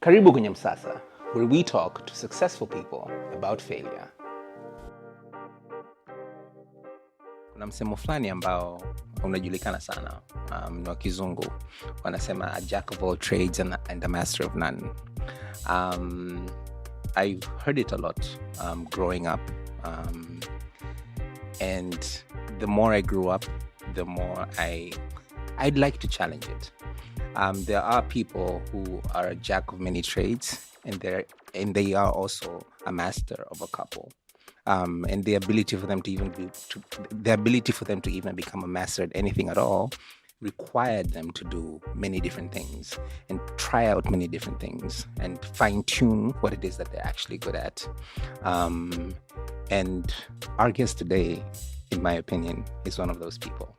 Karibu kwenye MSASA, where we talk to successful people about failure. Kuna msemo fulani ambao unajulikana sana, ni wa kizungu. Wanasema a jack of all trades and a master of none. I've heard it a lot growing up. And the more I grew up, the more I'd like to challenge it. There are people who are a jack of many trades, and they are also a master of a couple. And the ability for them to even become a master at anything at all required them to do many different things and try out many different things and fine-tune what it is that they're actually good at. And our guest today, in my opinion, is one of those people.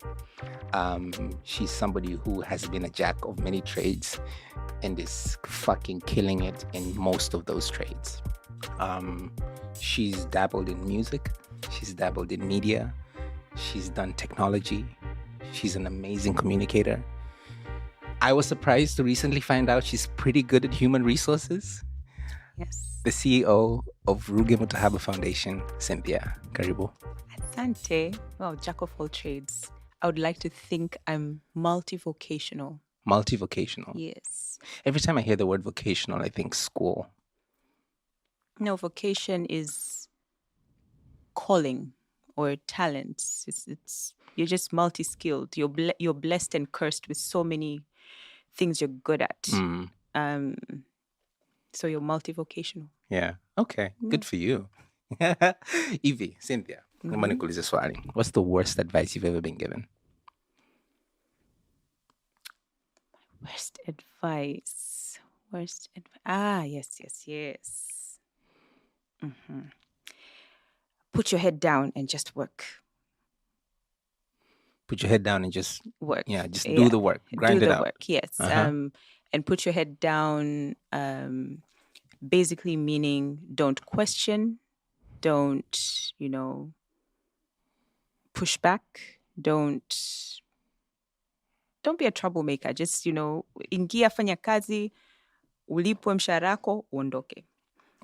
She's somebody who has been a jack of many trades and is fucking killing it in most of those trades. She's dabbled in music. She's dabbled in media. She's done technology. She's an amazing communicator. I was surprised to recently find out she's pretty good at human resources. Yes. The CEO of Ruge Mutahaba Foundation, Cynthia. Karibu. Asante. Well, jack of all trades. I would like to think I'm multivocational. Multivocational? Yes. Every time I hear the word vocational, I think school. No, vocation is calling or talents. It's you're just multi-skilled. You're blessed and cursed with so many things you're good at. So you're multivocational. Yeah. Okay. Good for you. Evie, Cynthia, nikuulize swali. What's the worst advice you've ever been given? Worst advice. Yes. Put your head down and just work. Put your head down and just work. Yeah, just do the work. Grind it out. Work, yes. And put your head down, basically meaning don't question, don't, push back, don't be a troublemaker. Just, ingia, fanya kazi, ulipwe mshahara wako, uondoke.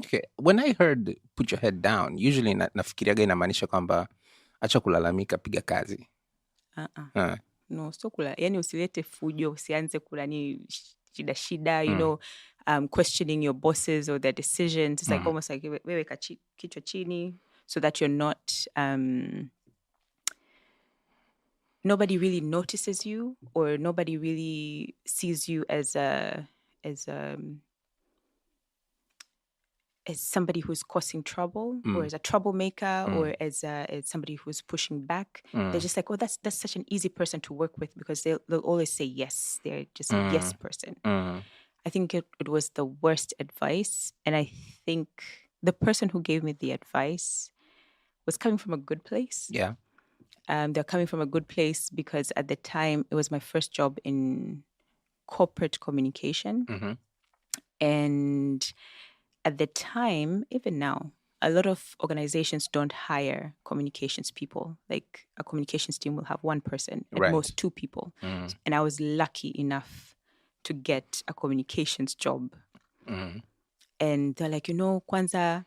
Okay, when I heard put your head down, usually nafikiriaga inamaanisha kwamba acha kulalamika, piga kazi. No, so kula. Yani usilete fujo, usianze kulani shida, questioning your bosses or their decisions. It's like almost like wewe kichwa chini, so that you're not nobody really notices you, or nobody really sees you as somebody who's causing trouble, or as a troublemaker, or as somebody who's pushing back. They're just like, oh, that's such an easy person to work with, because they'll always say yes. They're just a yes person. I think it was the worst advice. And I think the person who gave me the advice was coming from a good place. Yeah. They're coming from a good place because at the time it was my first job in corporate communication. And at the time, even now, a lot of organizations don't hire communications people. Like a communications team will have one person, at most two people. And I was lucky enough to get a communications job. And they're like, kwanza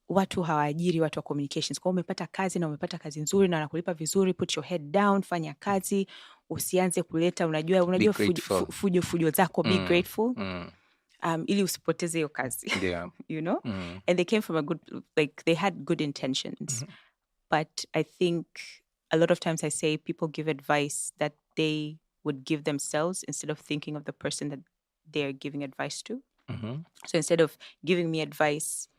watu hawaajiri watu wa communications. Kwa umepata kazi nzuri na wanakulipa vizuri, put your head down, fanya kazi, usianze kuleta, unajua fujo zako, be grateful. Ili usipoteze hiyo kazi. Yeah. And they came from a good, like they had good intentions. But I think a lot of times I say people give advice that they would give themselves instead of thinking of the person that they're giving advice to. So instead of giving me advice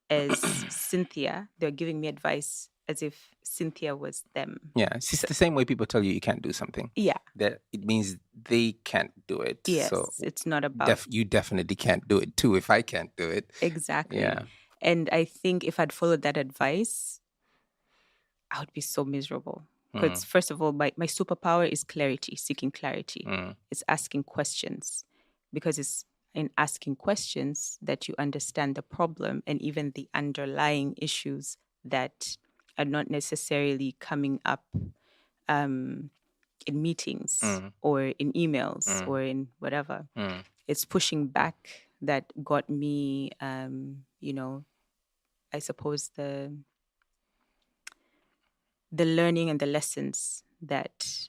as Cynthia, they're giving me advice as if Cynthia was them. Yeah, it's the same way people tell you can't do something. Yeah. That it means they can't do it. Yes, so it's not about... you definitely can't do it too if I can't do it. Exactly. Yeah. And I think if I'd followed that advice, I would be so miserable. Because first of all, my superpower is clarity, seeking clarity. It's asking questions. Because it's in asking questions that you understand the problem and even the underlying issues that are not necessarily coming up in meetings or in emails or in whatever. it's pushing back that got me, I suppose the learning and the lessons that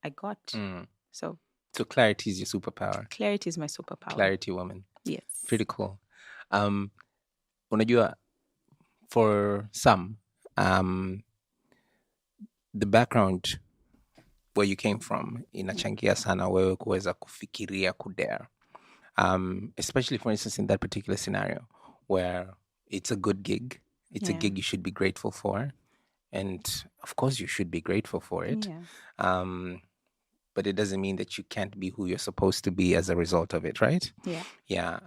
I got. So clarity is your superpower. Clarity is my superpower. Clarity woman. Yes. Pretty cool. Unajua, for some, the background where you came from inachangia sana wewe kuweza kufikiria kudare. Especially, for instance, in that particular scenario where it's a good gig. It's a gig you should be grateful for. And of course you should be grateful for it. Yeah. But it doesn't mean that you can't be who you're supposed to be as a result of it, right? Yeah. Yeah.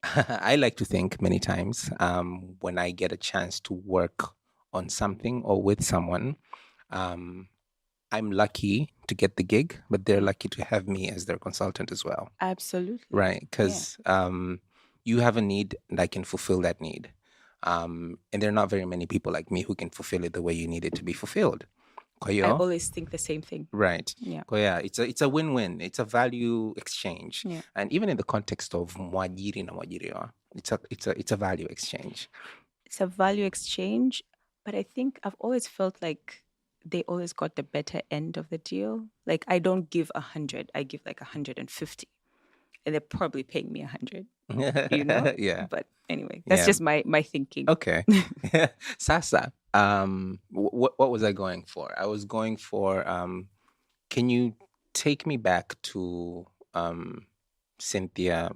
I like to think many times when I get a chance to work on something or with someone, I'm lucky to get the gig, but they're lucky to have me as their consultant as well. Absolutely. Right. Because you have a need and I can fulfill that need. And there are not very many people like me who can fulfill it the way you need it to be fulfilled. I always think the same thing. Right. Yeah. It's a win-win. It's a value exchange. Yeah. And even in the context of mwajiri na mwajiriwa, it's a value exchange. It's a value exchange, but I think I've always felt like they always got the better end of the deal. Like I don't give 100, I give like 150. And they're probably paying me 100. You know? Yeah. But anyway, that's just my thinking. Okay. Sasa, what was I going for? I was going for, can you take me back to Cynthia,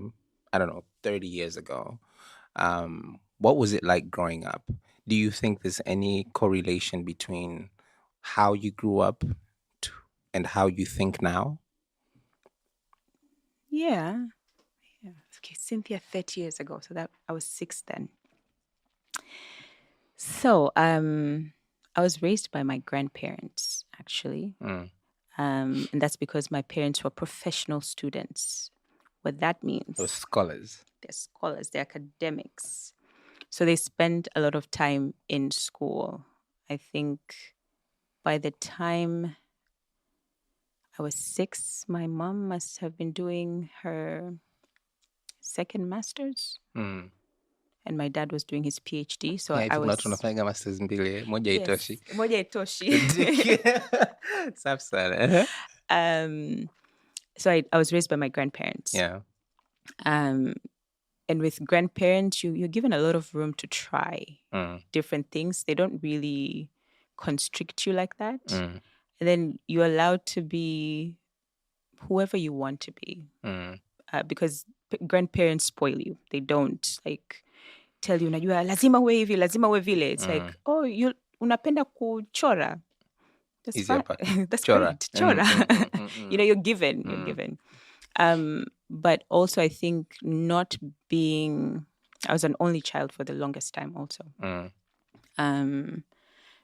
I don't know, 30 years ago? What was it like growing up? Do you think there's any correlation between how you grew up and how you think now? Yeah. Okay, Cynthia 30 years ago. So that I was 6 then. So I was raised by my grandparents, actually. And that's because my parents were professional students. What that means? They're scholars. They're scholars. They're academics. So they spend a lot of time in school. I think by the time I was 6, my mom must have been doing her second master's. And my dad was doing his PhD. So I was... tunafanya masters mbili, moja itoshi. Moja itoshi. Safi sana. So I was raised by my grandparents. Yeah. And with grandparents, you're given a lot of room to try different things. They don't really constrict you like that. And then you're allowed to be whoever you want to be. Because grandparents spoil you. They don't like tell you, unajua lazima uwe hivi, lazima uwe vile. It's like, oh, you unapenda kuchora. That's That's chora. Great. Chora. You know, you're given. You're given. But also, I think not being... I was an only child for the longest time also.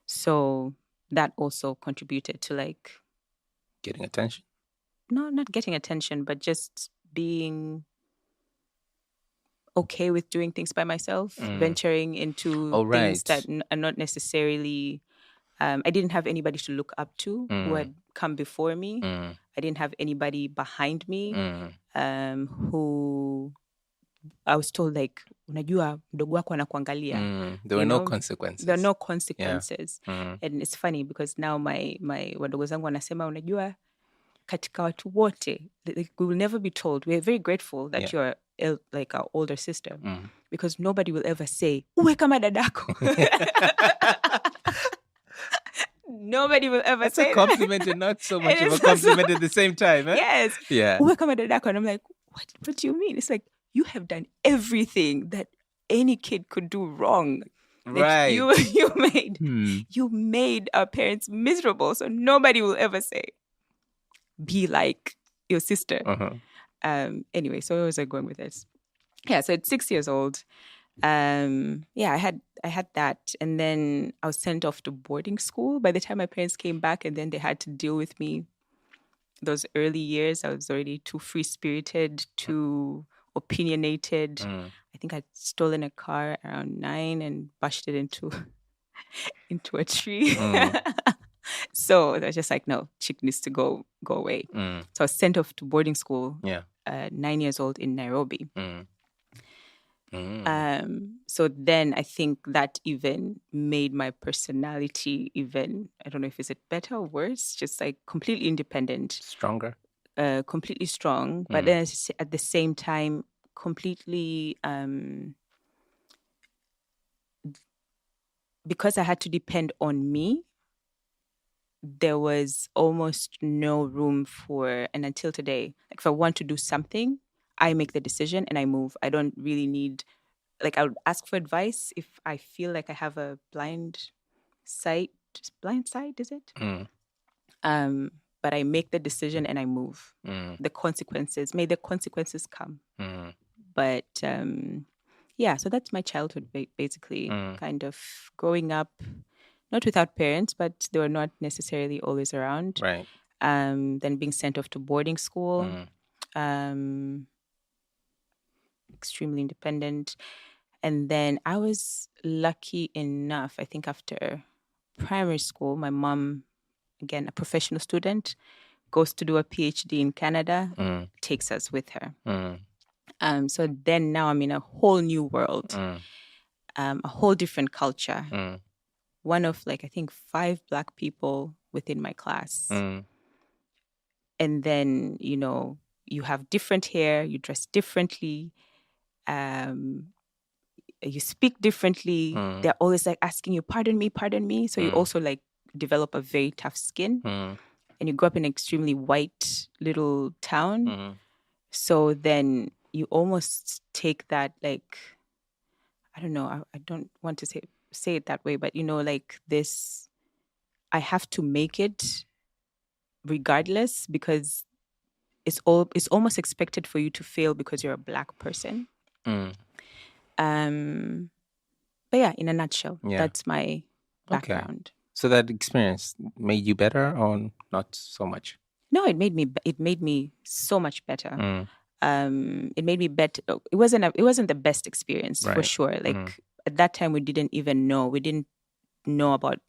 So that also contributed to like... Getting attention? No, not getting attention, but just being okay with doing things by myself, venturing into things that are not necessarily... I didn't have anybody to look up to who had come before me. I didn't have anybody behind me who I was told like, unajua mdogo wako anakuangalia. There were no consequences. There are no consequences. And it's funny because now my wadogo zangu wanasema, unajua katika watu wote, we will never be told. We're very grateful that you're like our older sister because nobody will ever say, uwe kama dadako. Nobody will ever That's say a compliment and not so much of a compliment at the same time. Eh? Yes. Yeah. Uwe kama dadako. And I'm like, what do you mean? It's like, you have done everything that any kid could do wrong. Like, right. You made our parents miserable. So nobody will ever say, be like your sister. Anyway, so where was I going with this? Yeah, so at 6 years old, I had that, and then I was sent off to boarding school. By the time my parents came back, and then they had to deal with me. Those early years, I was already too free-spirited, too opinionated. I think I'd stolen a car around 9 and bashed it into a tree. So I was just like, no, chick needs to go away. So I was sent off to boarding school. Yeah. 9 years old in Nairobi. Mm. So then I think that even made my personality even, I don't know if is it better or worse, just like completely independent. Stronger? Completely strong. But then at the same time, completely, because I had to depend on me, there was almost no room for, and until today, like if I want to do something, I make the decision and I move. I don't really need, like I would ask for advice if I feel like I have a blind sight, is it? But I make the decision and I move. The consequences, may the consequences come. But yeah, so that's my childhood basically, kind of growing up, not without parents, but they were not necessarily always around. Right. Then being sent off to boarding school, extremely independent. And then I was lucky enough, I think after primary school, my mom, again, a professional student, goes to do a PhD in Canada, takes us with her. So then now I'm in a whole new world, a whole different culture. One of like, I think 5 Black people within my class. And then, you know, you have different hair, you dress differently, you speak differently. They're always like asking you, pardon me. So you also like develop a very tough skin. And you grew up in an extremely white little town. So then you almost take that, like, I don't know, I don't want to say it that way, but you know, like this, I have to make it regardless, because it's almost expected for you to fail because you're a Black person. But yeah, in a nutshell, that's my background. Okay. So that experience made you better or not so much? No, it made me so much better. It made me better. It wasn't the best experience, for sure. Like at that time, we didn't know about.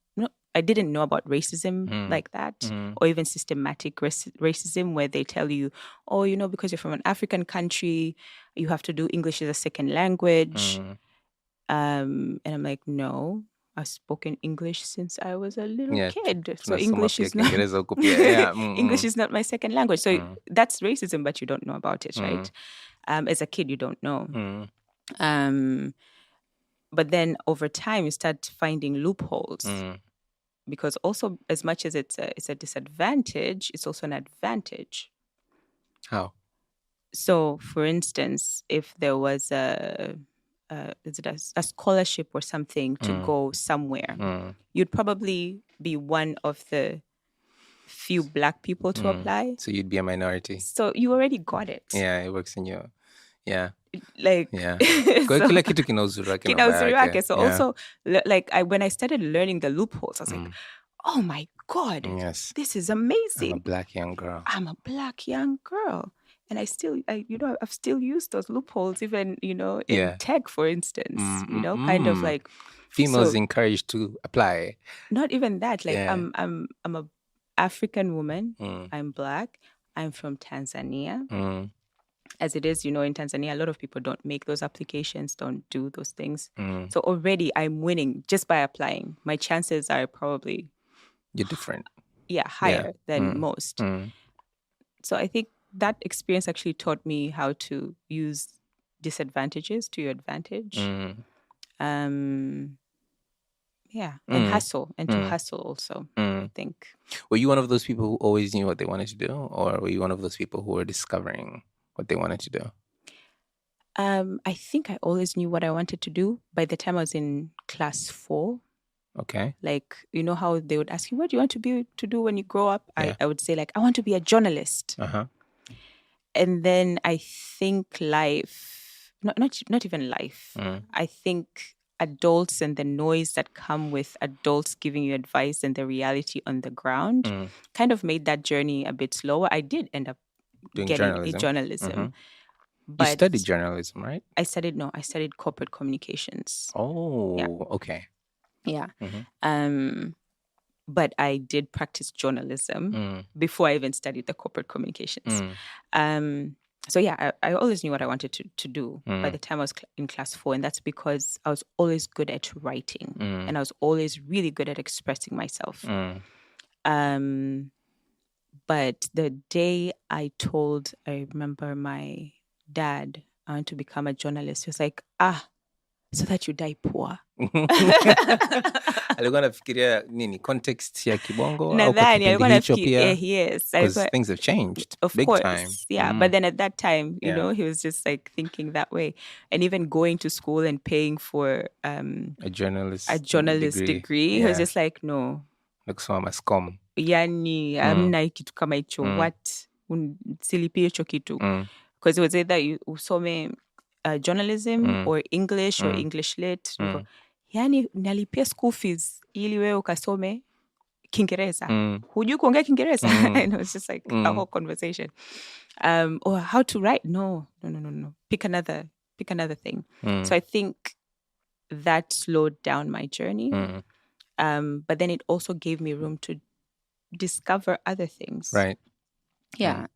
I didn't know about racism like that, or even systematic racism, where they tell you, oh, you know, because you're from an African country, you have to do English as a second language. And I'm like, no, I've spoken English since I was a little kid. So English is not English is not my second language. So that's racism, but you don't know about it, right? As a kid, you don't know. But then over time, you start finding loopholes. Because also, as much as it's a disadvantage, it's also an advantage. How? So, for instance, if there was a scholarship or something to go somewhere, you'd probably be one of the few Black people to apply. So you'd be a minority. So you already got it. Yeah, it works in your, like kila kitu kina uzuri wake. So also, like when I started learning the loopholes, I was like, oh my God, this is amazing. I'm a Black young girl. And I've still used those loopholes, even, you know, in tech, for instance, you know, kind of like females encouraged to apply. Not even that. Like I'm a African woman. I'm Black. I'm from Tanzania. As it is, you know, in Tanzania, a lot of people don't make those applications, don't do those things. So already I'm winning just by applying. My chances are probably... You're different. Yeah, higher than most. So I think that experience actually taught me how to use disadvantages to your advantage. And hustle, and to hustle also, I think. Were you one of those people who always knew what they wanted to do? Or were you one of those people who were discovering what they wanted to do? I think I always knew what I wanted to do. By the time I was in class 4. Okay. Like, you know how they would ask you, what do you want to do when you grow up? I would say, like, I want to be a journalist. And then I think life, not even life. I think adults and the noise that come with adults giving you advice and the reality on the ground kind of made that journey a bit slower. I did end up getting journalism. But you studied journalism, right? I studied corporate communications. Oh, yeah. Okay. Yeah. But I did practice journalism before I even studied the corporate communications. So yeah, I always knew what I wanted to do by the time I was in class 4, and that's because I was always good at writing, and I was always really good at expressing myself. But the day I remember my dad, I want to become a journalist. He was like, so that you die poor. Alikuwa nafikiria nini context ya kibongo au kwa Nadhani kipindi alikuwa hicho pia? yes. Because things have changed Of big course, time. yeah. But then at that time, you Yeah. know, he was just like thinking that way, and even going to school and paying for a journalist degree. He was just like, no, nakusoma mascom. Yani amna kitu kama hicho. What silipie hicho kitu? Because it was either you usome journalism or English or English lit. Yani nalipia school fees ili wewe ukasome Kiingereza. Hujui kuongea Kiingereza? And it was just like a whole conversation. Or how to write? No. Pick another thing. So I think that slowed down my journey. But then it also gave me room to discover other things. Right. Yeah.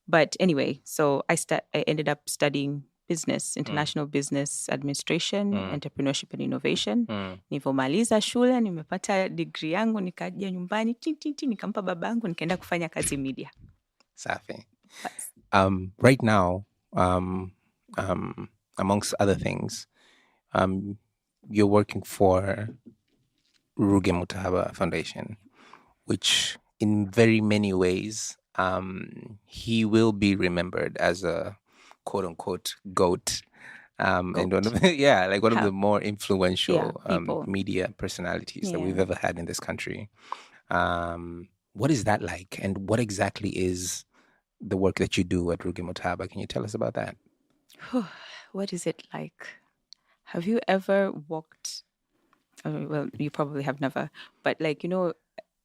But anyway, so I ended up studying business, international business administration, entrepreneurship and innovation. Nilivyomaliza shule, nimepata degree yangu, nikaja nyumbani, nikampa babangu, nikaenda kufanya kazi media. Safi. Right now, amongst other things, you're working for Ruge Mutahaba Foundation, which in very many ways, he will be remembered as a quote-unquote GOAT. And one of the more influential media personalities that we've ever had in this country. What is that like? And what exactly is the work that you do at Ruge Mutahaba? Can you tell us about that? What is it like? Have you ever walked... well, you probably have never. But like, you know,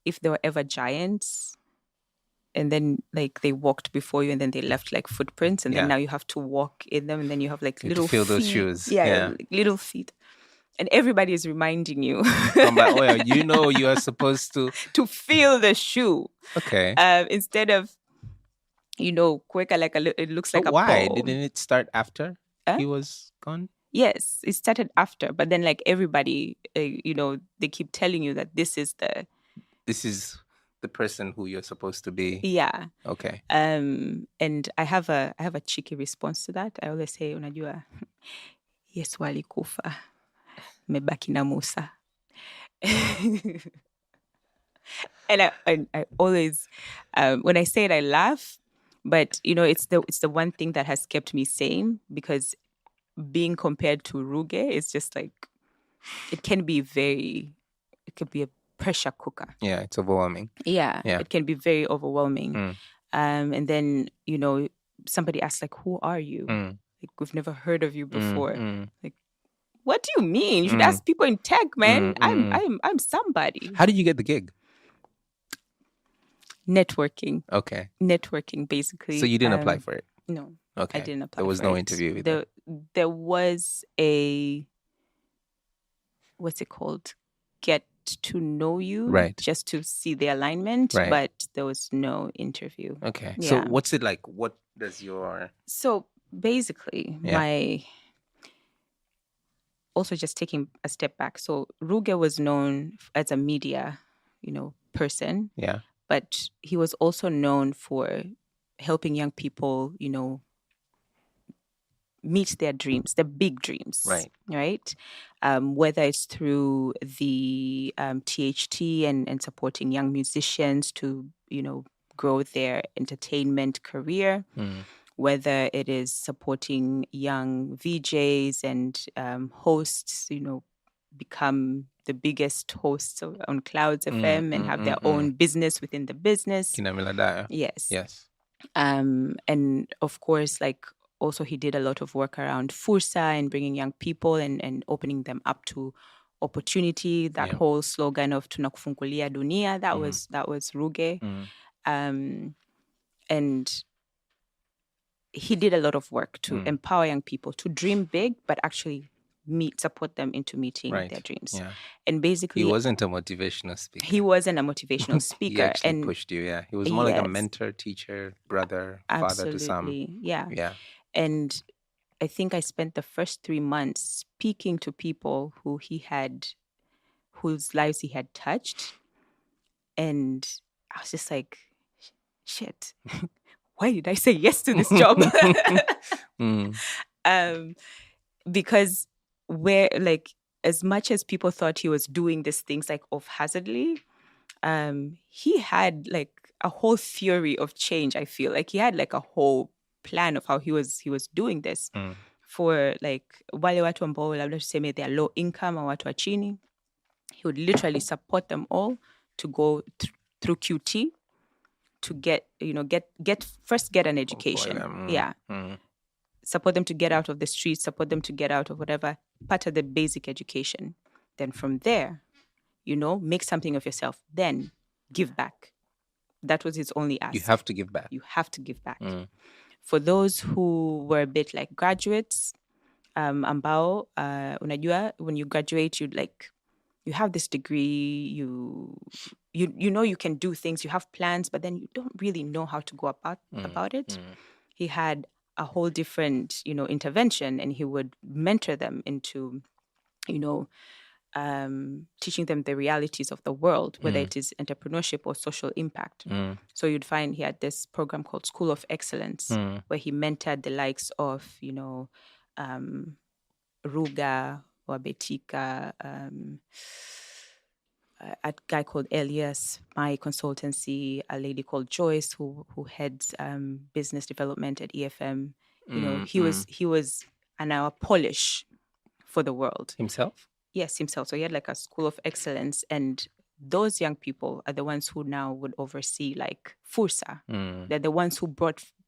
if there were ever giants... and then like they walked before you and then they left like footprints and then now you have to walk in them and then you have like little feel feet. Those shoes. Like little feet. And everybody is reminding you. You know you are supposed to feel the shoe. Okay. Instead of, you know, kuweka like it looks like a why? paw. Didn't it start after he was gone? Yes, it started after. But then like everybody, you know, they keep telling you that this is the person who you're supposed to be. Yeah. Okay. And I have a cheeky response to that. I always say, unajua, Yesu alikufa, mebaki na Musa. And I always, when I say it, I laugh, but you know, it's the one thing that has kept me sane, because being compared to Ruge is just like, it can be a pressure cooker. Yeah, it's overwhelming. Yeah, it can be very overwhelming. And then, you know, somebody asks like, who are you? Like, we've never heard of you before. Like, what do you mean? You should ask people in tech, man. I'm somebody. How did you get the gig? Networking. Okay. Networking, basically. So you didn't apply for it? No. Okay. I didn't apply. There was no interview either. There was a, what's it called? Get to know you, right? Just to see the alignment, right. But there was no interview. Okay. Yeah. So what's it like? What does your... So basically, also just taking a step back. So Ruge was known as a media, you know, person. Yeah. But he was also known for helping young people, you know, meet their dreams, their big dreams. Right. Right. Whether it's through the THT and supporting young musicians to, you know, grow their entertainment career, whether it is supporting young VJs and hosts, you know, become the biggest hosts on Clouds FM and have their own business within the business. Yes. Yes. And of course, like, also he did a lot of work around Fursa and bringing young people and opening them up to opportunity. That whole slogan of tunakufungulia dunia, that was Ruge. And he did a lot of work to empower young people to dream big, but actually support them into meeting Right. their dreams. Yeah. And basically, He wasn't a motivational speaker. he wasn't a motivational speaker. He actually and pushed you. Yeah. He was more like a yes, mentor, teacher, brother, father to some. absolutely, yeah. Yeah. And I think I spent the first 3 months speaking to people whose lives he had touched. And I was just like, shit, why did I say yes to this job? Because as much as people thought he was doing these things like haphazardly, he had like a whole theory of change. I feel like he had like a whole plan of how he was doing this for like wale watu ambao labda tuseme they are low income or watu wa chini. He would literally support them all to go through QT to get an education. Yeah. Support them to get out of the streets, support them to get out of whatever, part of the basic education. Then from there, make something of yourself. Then give back. That was his only ask. You have to give back. You have to give back. For those who were a bit like graduates, ambao, unajua, when you graduate, you have this degree, you know you can do things, you have plans, but then you don't really know how to go about it. He had a whole different, intervention, and he would mentor them into, teaching them the realities of the world, whether it is entrepreneurship or social impact. So you'd find he had this program called School of Excellence, where he mentored the likes of, Ruge, Wabetika, a guy called Elias, my consultancy, a lady called Joyce, who heads business development at EFM. He was an hour polish for the world. Himself? Yes, himself. So he had like a school of excellence, and those young people are the ones who now would oversee like Fursa. They're the ones who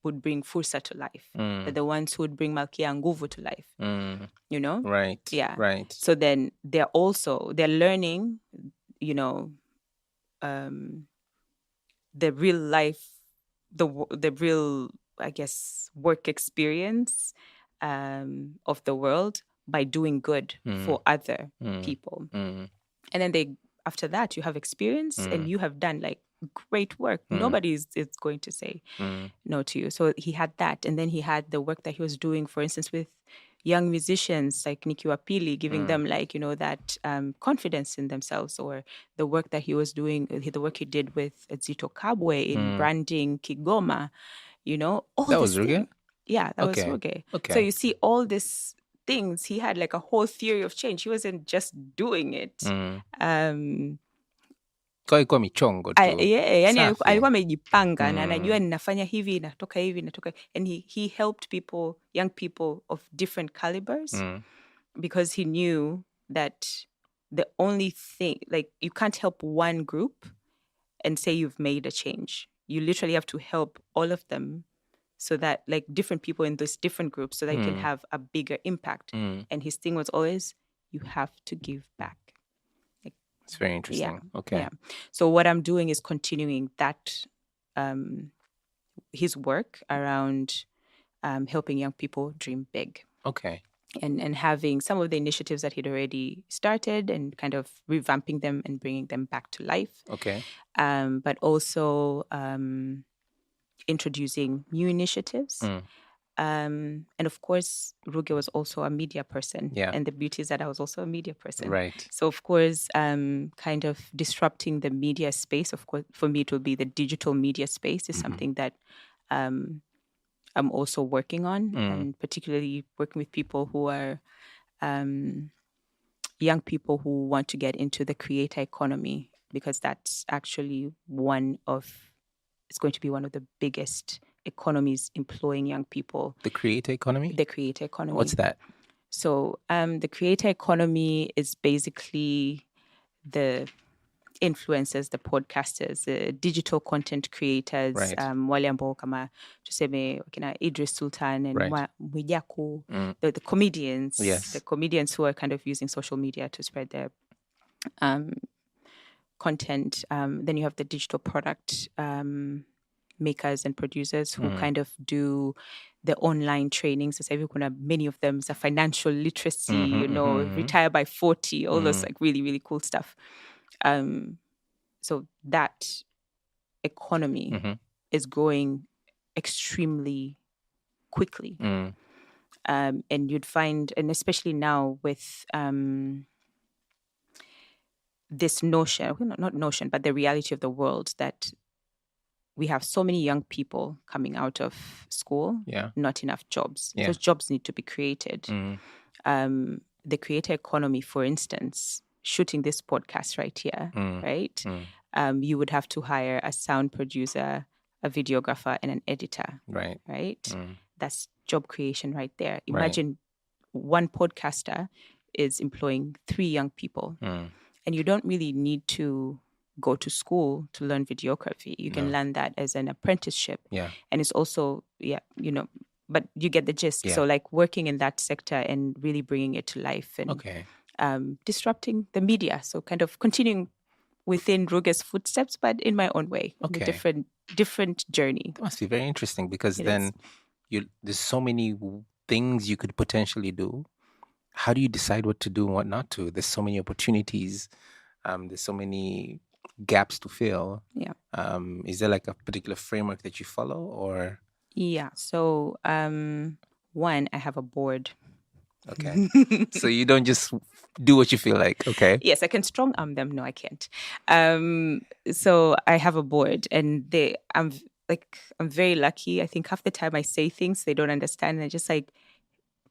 would bring Fursa to life. They're the ones who would bring Malkia Nguvu to life. You know? Right. Yeah. Right. So then they're learning, the real life, the real, I guess, work experience of the world by doing good for other people. And then after that, you have experience and you have done like great work. Nobody is going to say no to you. So he had that. And then he had the work that he was doing, for instance, with young musicians like Nikki Wapili, giving them like, that confidence in themselves, or the work that he was doing, the work he did with Zito Kabwe in branding Kigoma, all That was Ruge? Yeah, that was Ruge. Okay. So you see all these things, he had like a whole theory of change. He wasn't just doing it. Kwa ilikuwa michongo tu. Yani Safi. alikuwa amejipanga na anajua ninafanya hivi, natoka hivi. And he helped people, young people of different calibers, because he knew that the only thing, like, you can't help one group and say you've made a change. You literally have to help all of them, so that like different people in those different groups, so that you can have a bigger impact. And his thing was always, you have to give back. It's very interesting. Yeah. Okay. Yeah. So what I'm doing is continuing that, his work around helping young people dream big. Okay. And having some of the initiatives that he'd already started and kind of revamping them and bringing them back to life. Okay. But also introducing new initiatives. And of course, Ruge was also a media person. Yeah. And the beauty is that I was also a media person. Right. So, of course, kind of disrupting the media space, of course, for me, it will be the digital media space is something that I'm also working on, and particularly working with people who are young people who want to get into the creator economy, because that's actually it's going to be one of the biggest economies employing young people. The creator economy? The creator economy. What's that? So the creator economy is basically the influencers, the podcasters, the digital content creators, Right. wale ambao kama tuseme wakina Idris Sultan and Right. Mwijaku, the comedians, Yes. the comedians who are kind of using social media to spread their content. Then you have the digital product makers and producers who kind of do the online trainings. So many of them are financial literacy, retire by 40, all those like really, really cool stuff. So that economy is growing extremely quickly. And you'd find, and especially now with this notion, not notion, but the reality of the world that we have so many young people coming out of school, not enough jobs. Those jobs need to be created. The creator economy, for instance, shooting this podcast right here, right? You would have to hire a sound producer, a videographer, and an editor. Right? That's job creation right there. Imagine one podcaster is employing 3 young people. And you don't really need to go to school to learn videography. You can learn that as an apprenticeship. And it's also, but you get the gist. So like working in that sector and really bringing it to life and disrupting the media. So kind of continuing within Ruge's footsteps, but in my own way, in a different journey. That must be very interesting because there's so many things you could potentially do. How do you decide what to do and what not to? There's so many opportunities. There's so many gaps to fill. Is there like a particular framework that you follow or? So one, I have a board. Okay. So you don't just do what you feel like. Okay. Yes, I can strong arm them. No, I can't. So I have a board and I'm very lucky. I think half the time I say things they don't understand and they're just like,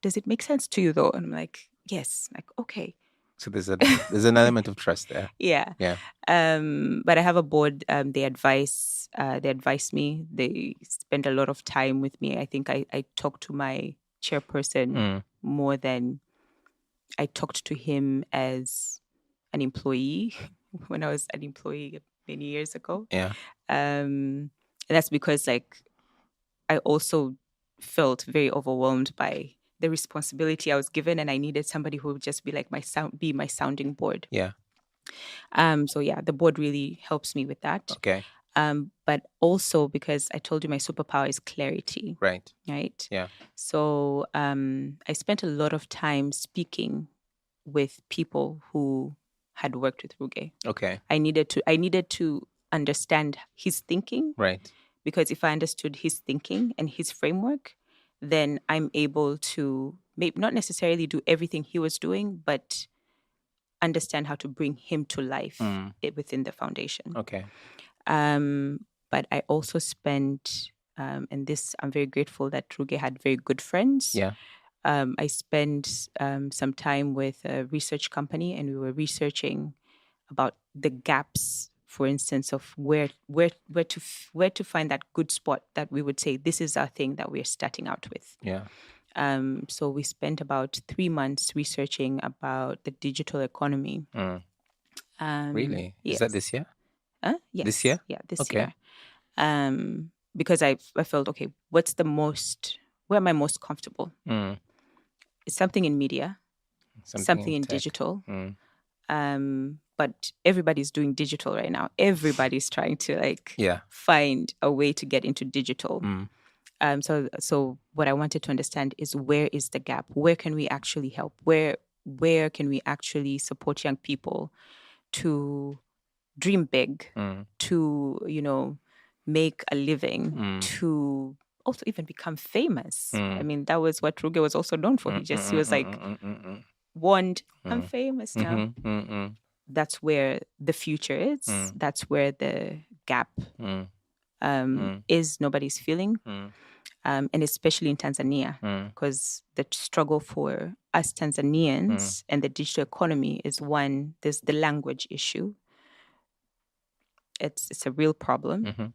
does it make sense to you though? And I'm like, yes. Like, okay. So there's an element of trust there. Yeah. But I have a board. They advise me. They spend a lot of time with me. I think I talk to my chairperson more than I talked to him as an employee when I was an employee many years ago. And that's because like I also felt very overwhelmed by the responsibility I was given, and I needed somebody who would just be like be my sounding board. The board really helps me with that. Okay. But also because I told you my superpower is clarity. Right. Yeah. So I spent a lot of time speaking with people who had worked with Ruge. Okay. I needed to understand his thinking. Right. Because if I understood his thinking and his framework, then I'm able to maybe not necessarily do everything he was doing, but understand how to bring him to life within the foundation. Okay. But I also spent, and this I'm very grateful that Ruge had very good friends. I spent some time with a research company, and we were researching about the gaps, for instance, of where to find that good spot that we would say this is our thing that we're starting out with. So we spent about 3 months researching about the digital economy. Really? Yes. Is that this year? Yes. This year? Yeah, this year. Because I felt, okay, where am I most comfortable? It's something in media, something in digital. But everybody's doing digital right now. Everybody's trying to find a way to get into digital. So what I wanted to understand is where is the gap? Where can we actually help? Where can we actually support young people to dream big, to, make a living, to also even become famous? I mean, that was what Ruge was also known for. He was like, warned, I'm famous now. That's where the future is. That's where the gap is nobody's feeling. And especially in Tanzania, because the struggle for us Tanzanians and the digital economy is one, there's the language issue. It's a real problem.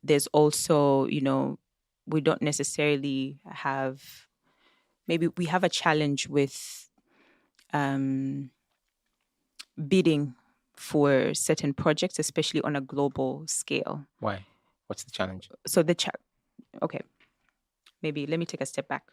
There's also, we don't necessarily have, maybe we have a challenge with bidding for certain projects, especially on a global scale. Why? What's the challenge? So okay, maybe let me take a step back.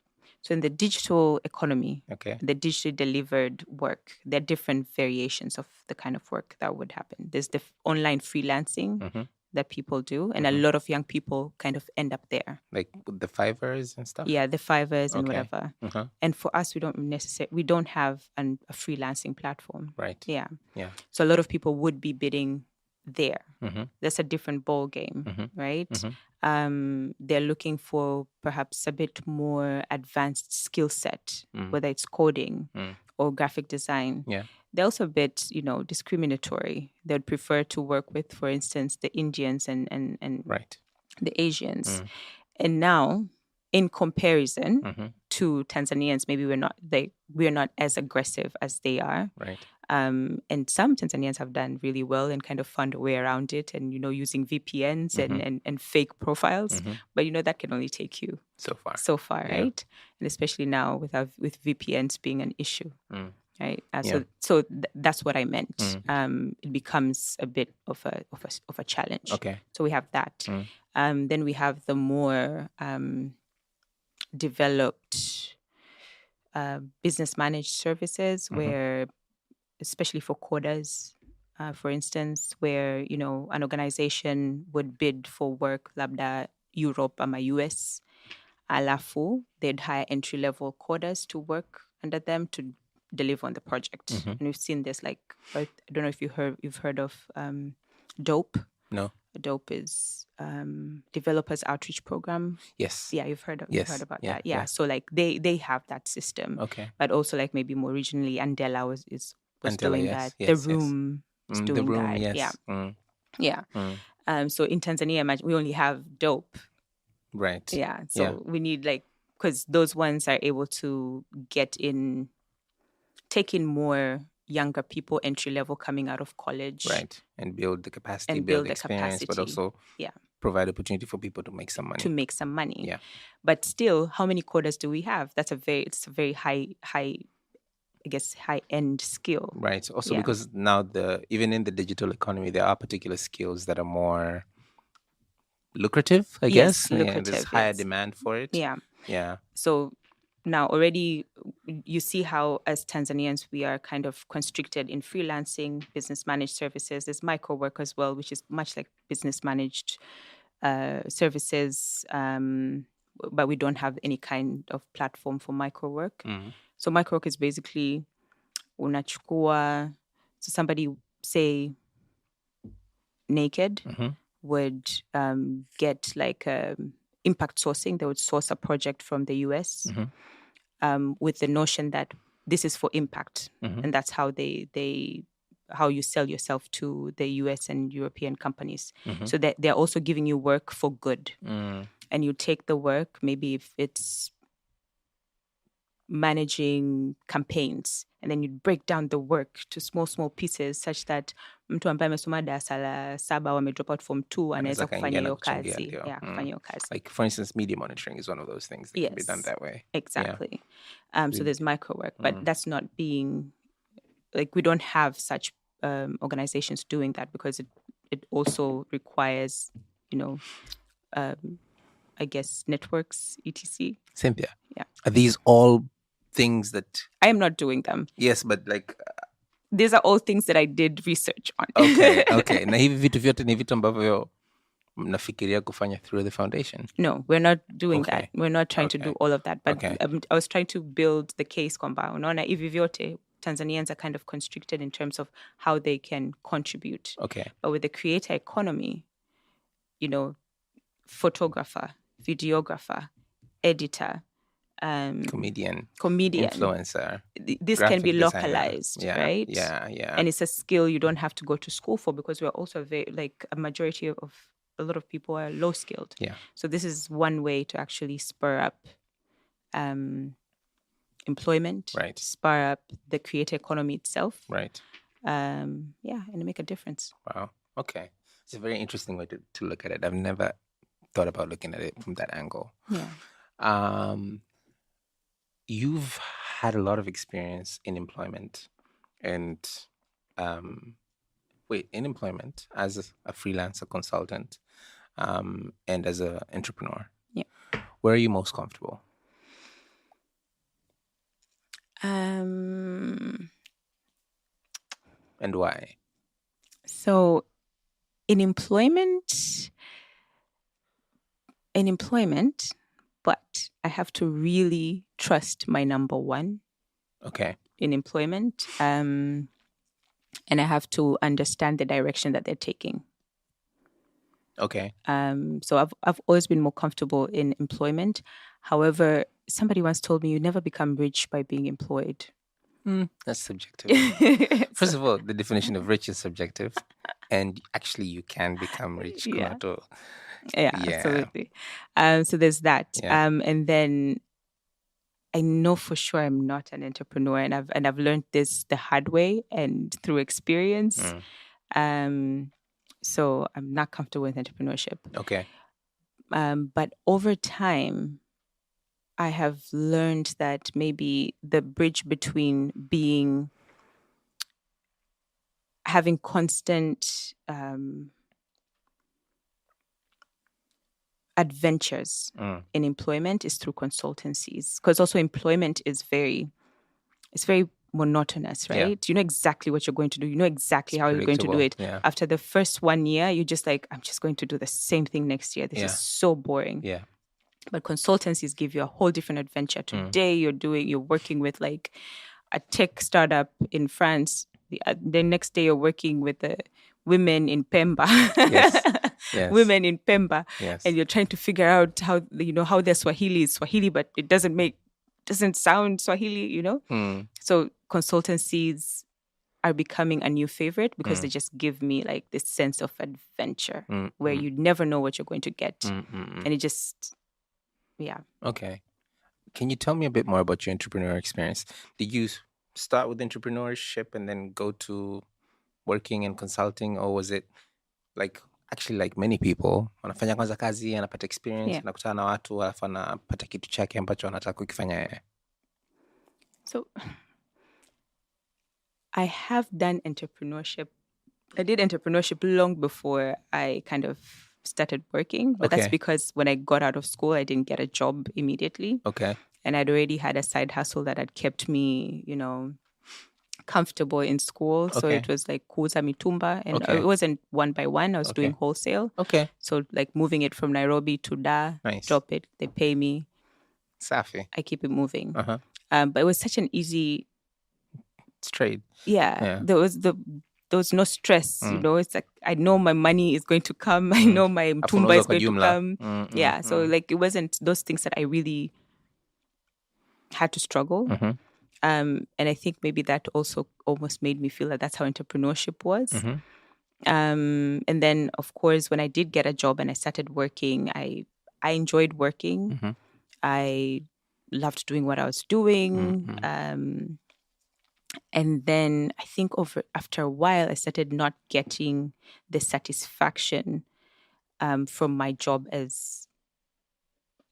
So in the digital economy, the digitally delivered work, there are different variations of the kind of work that would happen. There's the online freelancing, that people do. And a lot of young people kind of end up there. Like the Fivers and stuff? Yeah, the Fivers and Okay. whatever. And for us, we don't have a freelancing platform. Right. Yeah. Yeah. So a lot of people would be bidding there. That's a different ball game, right? They're looking for perhaps a bit more advanced skill set, whether it's coding or graphic design. Yeah. They're also a bit, discriminatory. They'd prefer to work with, for instance, the Indians and Right. the Asians. And now, in comparison to Tanzanians, maybe we're not as aggressive as they are. Right. And some Tanzanians have done really well and kind of found a way around it, and using VPNs and fake profiles. But that can only take you so far, Yeah. right? And especially now with VPNs being an issue. Right. Yeah. So that's what I meant. It becomes a bit of a challenge. Okay. So we have that. Then we have the more developed business managed services, where, especially for coders, for instance, where an organization would bid for work, labda Europe ama US, alafu they'd hire entry level coders to work under them to deliver on the project. And we've seen this, like, I don't know if you've heard of DOPE. No. DOPE is Developers Outreach Program. Yes. Yeah, you've heard about that. Yeah. Yeah. So like they have that system. Okay. But also, like, maybe more regionally, Andela was Andela, doing yes, that. yes, The Room is doing the Room, that. yes. Yeah. So in Tanzania, imagine we only have DOPE. Right. Yeah. So we need, like, because those ones are able to take in more younger people, entry level, coming out of college. Right. And build the capacity, And build build the experience, but capacity. also Yeah. provide opportunity for people to make some money. Yeah. But still, how many coders do we have? It's a very high, I guess, high-end skill. Right. Also, because now even in the digital economy, there are particular skills that are more lucrative, I guess. Lucrative. There's higher demand for it. Yeah. Yeah. So now already you see how, as Tanzanians, we are kind of constricted in freelancing, business managed services. There's micro work as well, which is much like business managed services, but we don't have any kind of platform for micro work. So micro work is basically unachukua. So somebody, say, naked, would get like impact sourcing. They would source a project from the US with the notion that this is for impact, and that's how how you sell yourself to the US and European companies. So that they're also giving you work for good, and you take the work. Maybe if it's managing campaigns, and then you break down the work to small pieces, such that mtu ambaye amesoma darasa la 7 wame drop out form 2 anaweza kufanya hiyo kazi. Kufanya hiyo kazi. Like, for instance, media monitoring is one of those things that can be done that way. Exactly. So there's micro work, but that's not being, like, we don't have such organizations doing that, because it also requires, I guess, networks, etc. Cynthia. Yeah. Are these all things that I am not doing them? Yes, but like these are all things that I did research on. Okay. Na hivi vitu vyote ni vitu ambavyo mnafikiria kufanya through the foundation? No, we're not doing that. We're not trying to do all of that. But I was trying to build the case kwamba unaona hivi vyote Tanzanians are kind of constricted in terms of how they can contribute. Okay. But with the creator economy, photographer, videographer, editor, comedian, influencer. This can be localized, right? Yeah. And it's a skill you don't have to go to school for, because we're also a lot of people are low skilled. Yeah. So this is one way to actually spur up employment, right? Spur up the creator economy itself, right? And make a difference. Wow. Okay, it's a very interesting way to look at it. I've never thought about looking at it from that angle. Yeah. You've had a lot of experience in employment and in employment as a freelancer consultant and as an entrepreneur. Yeah. Where are you most comfortable? And why? So In employment, but I have to really trust my number one. Okay. In employment, and I have to understand the direction that they're taking. Okay. So I've always been more comfortable in employment. However, somebody once told me you never become rich by being employed. That's subjective. First of all, the definition of rich is subjective, and actually you can become rich. Yeah. Yeah, absolutely. So there's that. Yeah. And then I know for sure I'm not an entrepreneur, and I've learned this the hard way and through experience. So I'm not comfortable with entrepreneurship. Okay. But over time, I have learned that maybe the bridge between having constant adventures in employment is through consultancies, because also employment is very monotonous, right? Yeah. You know exactly what you're going to do. You know exactly how you're going to do it. Yeah. After the first 1 year, you're just like, I'm just going to do the same thing next year. This is so boring. Yeah. But consultancies give you a whole different adventure. Today you're working with like a tech startup in France. The next day you're working with the women in Pemba. Yes. Women in Pemba. Yes. And you're trying to figure out how their Swahili is Swahili, but it doesn't sound Swahili, So consultancies are becoming a new favorite because they just give me like this sense of adventure where you never know what you're going to get. And it just, yeah. Okay. Can you tell me a bit more about your entrepreneurial experience? Did you start with entrepreneurship and then go to working and consulting, or was it like many people wanafanya kwanza kazi, anapata experience, anakutana na watu, alafu anapata kitu chake ambacho anataka kukifanya yeye? So I have done entrepreneurship. I did entrepreneurship long before I kind of started working, but that's because when I got out of school, I didn't get a job immediately. Okay. And I'd already had a side hustle that had kept me, comfortable in school. So it was like kuuza mitumba, and it wasn't one by one. I was doing wholesale. Okay. So like moving it from Nairobi to Dar, drop it, they pay me. Safi. I keep it moving. But it was such an easy trade. Yeah. There was no stress, It's like I know my money is going to come. I know my mtumba is going to come. So like it wasn't those things that I really had to struggle. And I think maybe that also almost made me feel that that's how entrepreneurship was. And then, of course, when I did get a job and I started working, I enjoyed working. I loved doing what I was doing. And then I think after a while, I started not getting the satisfaction from my job as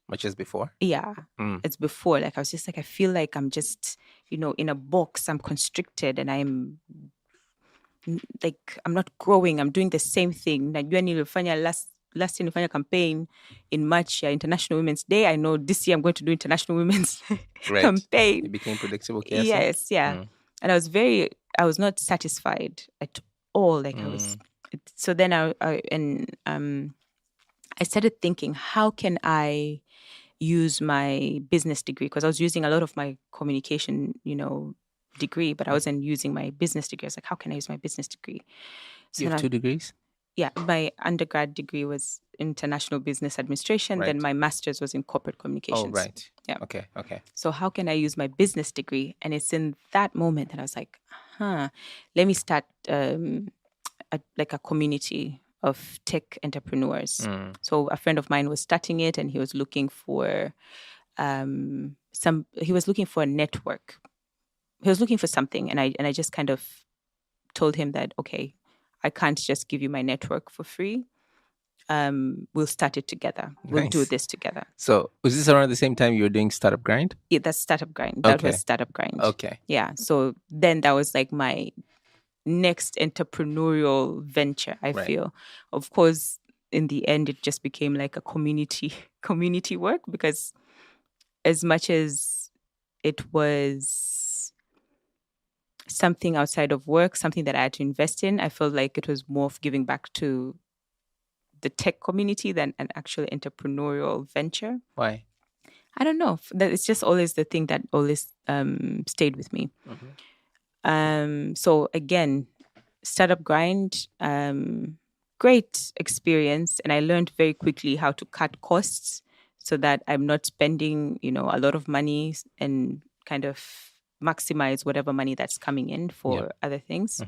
much as before. Yeah, as before. Like I was just like, I feel like I'm just, in a box. I'm constricted, and I'm like, I'm not growing. I'm doing the same thing. Najua nilifanya last year nilifanya campaign in March, International Women's Day. I know this year I'm going to do International Women's campaign. It became predictable. Yes, yeah. And I was not satisfied at all. Like I was. So then I started thinking, how can I use my business degree? Because I was using a lot of my communication, degree, but I wasn't using my business degree. I was like, how can I use my business degree? So you have 2 degrees? Yeah, my undergrad degree was international business administration. Then my master's was in corporate communications. Oh, right. Yeah. Okay. So how can I use my business degree? And it's in that moment that I was like, let me start a community of tech entrepreneurs. So a friend of mine was starting it, and he was looking for a network. He was looking for something, and I just kind of told him that, okay, I can't just give you my network for free. We'll start it together. We'll do this together. So was this around the same time you were doing Startup Grind? Yeah, that's Startup Grind. That was Startup Grind. Okay. Yeah. So then that was like my next entrepreneurial venture, I feel. Of course, in the end, it just became like a community work, because as much as it was something outside of work, something that I had to invest in, I felt like it was more of giving back to the tech community than an actual entrepreneurial venture. Why? I don't know. That it's just always the thing that always stayed with me. So again, startup grind, great experience, and I learned very quickly how to cut costs so that I'm not spending, a lot of money and kind of maximize whatever money that's coming in for other things.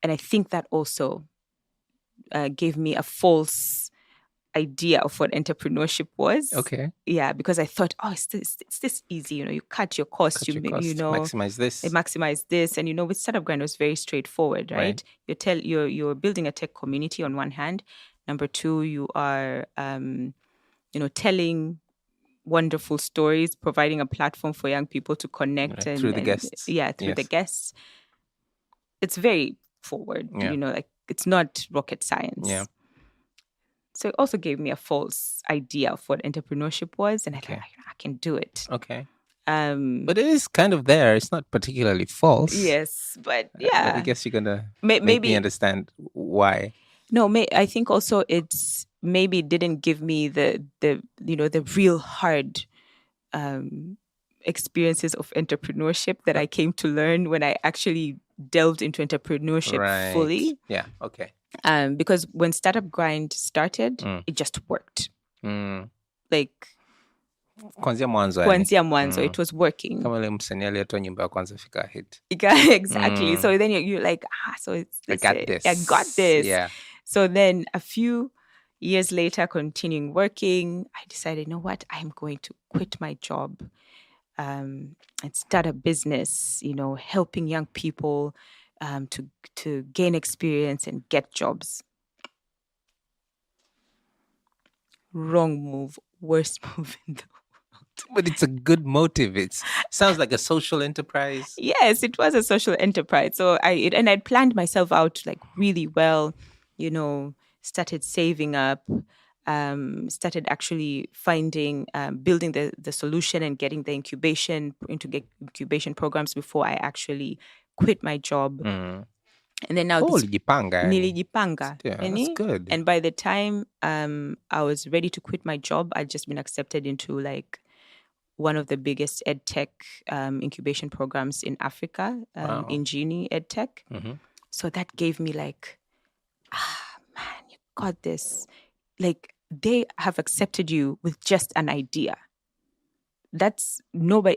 And I think that also gave me a false idea of what entrepreneurship was. Okay. Yeah, because I thought, it's this easy. You cut your costs, maximize this. Maximize this, and with Startup Grind it was very straightforward, right? You're building a tech community on one hand. Number two, you are telling wonderful stories, providing a platform for young people to connect through the guests. Yeah, through the guests. It's very forward. Like it's not rocket science. Yeah. So it also gave me a false idea of what entrepreneurship was, and I thought I can do it. Okay. But it is kind of there. It's not particularly false. Yes, but I guess you're gonna make me understand why. No, I think also it's maybe didn't give me the real hard experiences of entrepreneurship that I came to learn when I actually delved into entrepreneurship fully. Yeah. Okay. Because when Startup Grind started, it just worked. Like Kwanzia mwanzo, it was working. Kama ile msanii aliyetoa nyimbo ya kwanza fika hit. Exactly. So then you're like, so it's I got this. I got this. Yeah. So then a few years later, continuing working, I decided, you know what, I'm going to quit my job and start a business, helping young people to gain experience and get jobs. Wrong move. Worst move in the world. But it's a good motive. It sounds like a social enterprise. Yes, it was a social enterprise. So I'd planned myself out like really well, started saving up, started actually finding, building the solution and getting the incubation programs before I actually quit my job. And then now nilijipanga. Yeah, that's good. And by the time I was ready to quit my job, I'd just been accepted into like one of the biggest EdTech incubation programs in Africa, Ingenie EdTech. So that gave me like, man, you got this. Like they have accepted you with just an idea. That's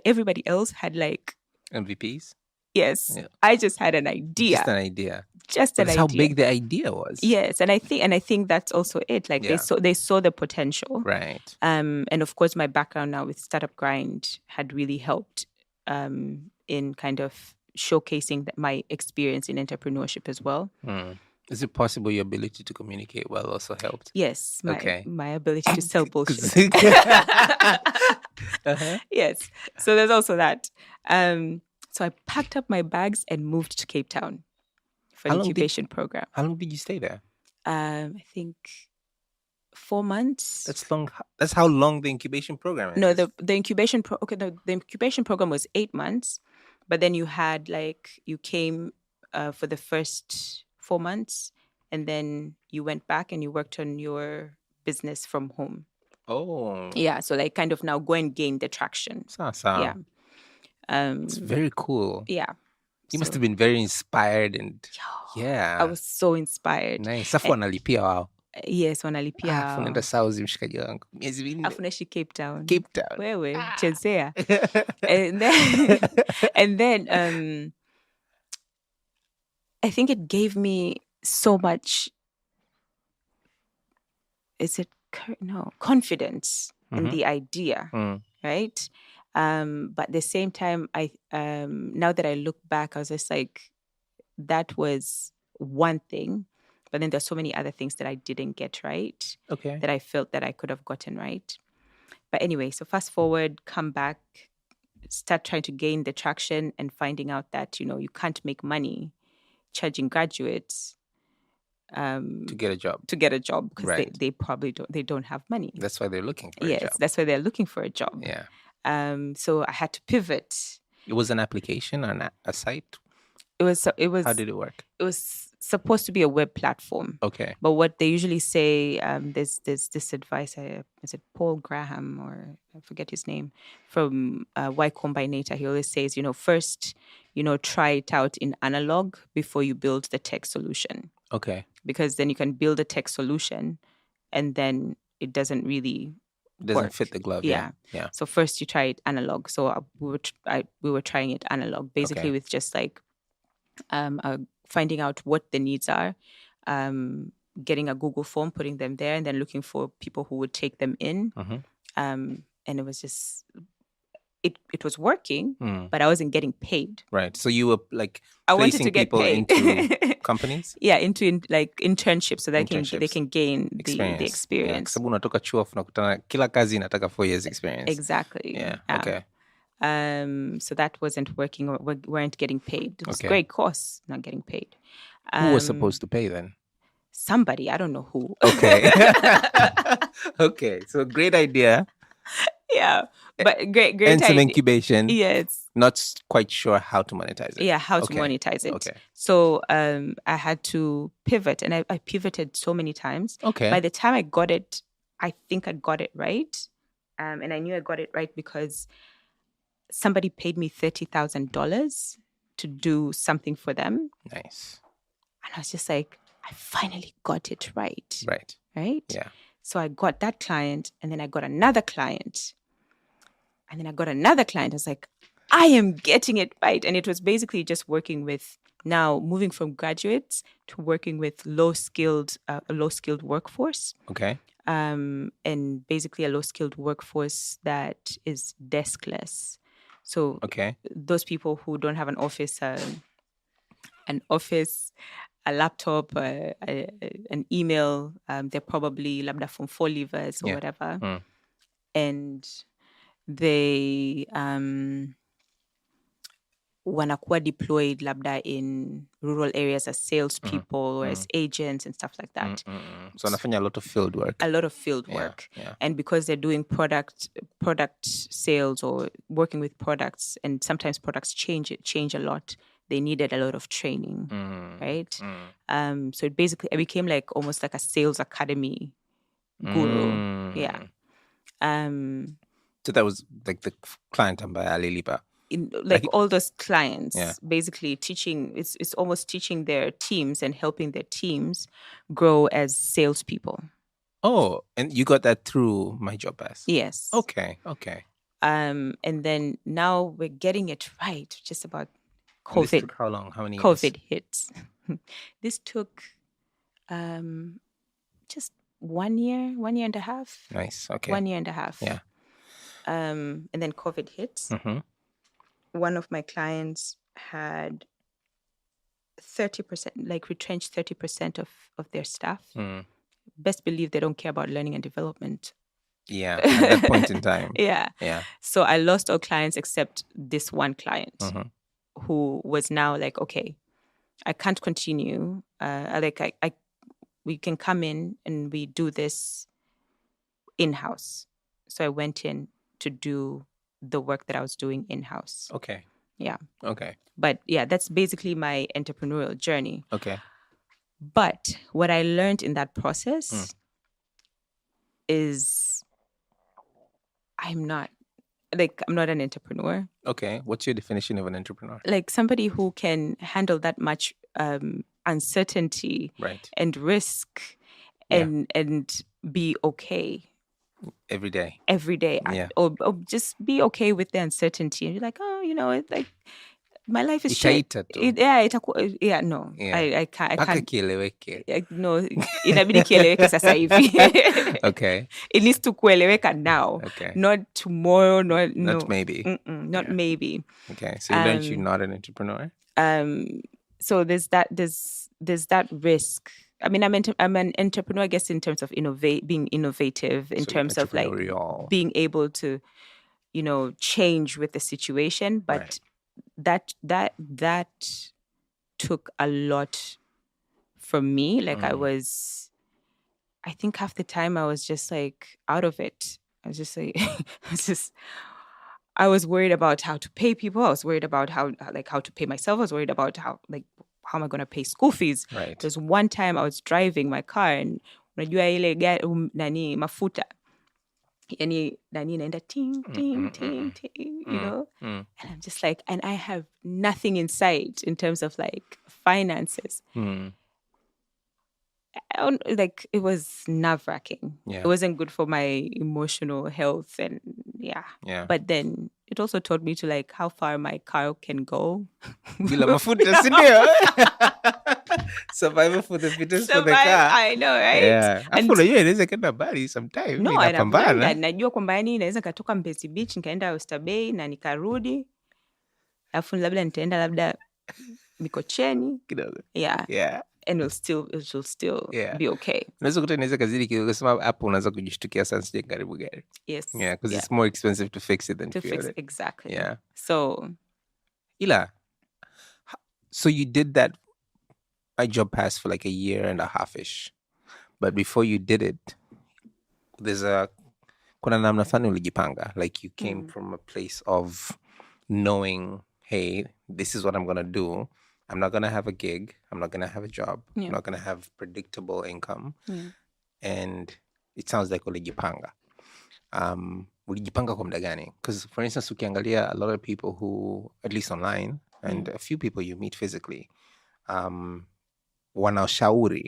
everybody else had like MVPs. Yes, yeah. I just had an idea. Just an idea. That's how big the idea was. Yes, and I think that's also it. Like they saw the potential, right? And of course, my background now with Startup Grind had really helped in kind of showcasing my experience in entrepreneurship as well. Is it possible your ability to communicate well also helped? Yes, my ability to sell bullshit. Yes, so there's also that. So I packed up my bags and moved to Cape Town for an incubation program. How long did you stay there? I think 4 months. That's long. That's how long the incubation program is. No, the incubation the incubation program was 8 months, but then you came for the first 4 months, and then you went back and you worked on your business from home. Oh. Yeah, so like kind of now go and gain the traction. Yeah. It's very cool. Yeah. You must have been very inspired and I was so inspired. Nice. Afu wanalipia wao. Yes, wanalipia. Afu nenda South mshikaji wangu. Miezi minne. Afu naishi Cape Town. Cape Town. Wewe, chezea. and then I think it gave me so much confidence in the idea, right? But at the same time, I now that I look back, I was just like, that was one thing, but then there's so many other things that I didn't get right. Okay. That I felt that I could have gotten right. But anyway, so fast forward, come back, start trying to gain the traction and finding out that, you can't make money charging graduates to get a job because they probably don't have money. That's why they're looking for a job. Yes, that's why they're looking for a job. Yeah. So I had to pivot. It was an application on a site. It was. How did it work? It was supposed to be a web platform. Okay. But what they usually say, there's this advice. Is it Paul Graham, or I forget his name, from Y Combinator? He always says, first, try it out in analog before you build the tech solution. Okay. Because then you can build a tech solution, and then it doesn't really work. Fit the glove. Yeah. Yeah. So first you try it analog. So we were trying it analog, basically with just like finding out what the needs are, getting a Google form, putting them there, and then looking for people who would take them in. And it was just, it was working, but I wasn't getting paid. Right. So you were like I wanted placing to get people paid. into companies? Yeah, into like internships, so that they can gain the experience. Sababu unatoka chuo unakutana kila kazi inataka 4 years experience. Exactly. Yeah. Okay. So that wasn't working, or we weren't getting paid. It was a great course, not getting paid. Who was supposed to pay then? Somebody, I don't know who. Okay. Okay. So great idea. Yeah, but great and some idea. Incubation. Yes. Not quite sure how to monetize it. Yeah, how to monetize it. Okay. So I had to pivot, and I pivoted so many times. Okay. By the time I got it, I think I got it right. And I knew I got it right because somebody paid me $30,000 to do something for them. Nice. And I was just like, I finally got it right. Right. Right? Yeah. So I got that client, and then I got another client. And then I got another client. I was like, I am getting it right. And it was basically just working with, now moving from graduates to working with a low-skilled workforce. Okay. And basically a low-skilled workforce that is deskless. So those people who don't have an office, a laptop, an email, they're probably labda from 4 leavers or whatever. And they wanakuwa deployed labda in rural areas as salespeople or as agents and stuff like that. So wanafanya a lot of field work. A lot of field work. Yeah. And because they're doing product sales or working with products, and sometimes products change a lot, they needed a lot of training, right? So it basically, I became like almost like a sales academy guru. Yeah. So that was like the client ambaye alilipa. All those clients, basically teaching, it's almost teaching their teams and helping their teams grow as salespeople. Oh, and you got that through My Job Pass? Yes. Okay. And then now we're getting it right, just about COVID. And this took how long? How many years? COVID hits. This took just 1 year, 1 year and a half. Nice. Okay. 1 year and a half. Yeah. And then COVID hits. One of my clients had 30%, like retrenched 30% of their staff. Best believe they don't care about learning and development. Yeah, at that point in time. Yeah. So I lost all clients except this one client who was now like, okay, I can't continue. We can come in and we do this in-house. So I went in to do the work that I was doing in-house. Okay. Yeah. Okay. But yeah, that's basically my entrepreneurial journey. Okay. But what I learned in that process is I'm not an entrepreneur. Okay. What's your definition of an entrepreneur? Like somebody who can handle that much uncertainty and risk and be okay. Every day. Yeah. Or just be okay with the uncertainty. And you're like, oh, it's like my life is shit. No. I can't. Paka kieleweke. No, inabidi kieleweke sasa hivi. Okay. It needs to kueleweka now. Okay. Not tomorrow, not maybe. Not maybe. Okay. So you learned you're not an entrepreneur? So there's that risk. I mean, I'm an entrepreneur, I guess, in terms of being innovative, in terms of like being able to, change with the situation. But that took a lot from me. Like I think half the time I was just like out of it. I was just like, I was worried about how to pay people. I was worried about how to pay myself. I was worried about how, like, how am I going to pay school fees? Right. There's one time I was driving my car and unajua ile nani mafuta yani nani naenda ting ting ting ting, you know, and I'm just like, and I have nothing in sight in terms of like finances. Like it was nerve-wracking. Yeah. It wasn't good for my emotional health, and Yeah. But then it also taught me to like how far my car can go. Bila mafuta, si ndio? Survival for the fittest for the car. I know, right? Yeah. And Afu unajua inaweza kenda mbali sometime. no, and I've learned Inapambana. that. Najua kwamba yani naweza katoka Mbezi Beach nikaenda Oysterbay na nikarudi. Alafu labda nitaenda labda Mikocheni. Kidogo. Yeah. Yeah. And it will still be okay. Unaweza kuta inaweza kazidi kidogo, sema hapo unaweza kujishtukia sana sije karibu gari. Yes. Yeah, because it's more expensive to fix it than to fix it. Exactly. Yeah. So you did that job pass for like a year and a half-ish. But before you did it, kuna namna fulani ulijipanga. Like you came from a place of knowing, hey, this is what I'm going to do. I'm not going to have a gig. I'm not going to have a job. I'm not going to have predictable income. And it sounds like ulijipanga. Ulijipanga kwa muda gani? Because for instance, ukiangalia a lot of people who, at least online, and a few people you meet physically, wanaoshauri,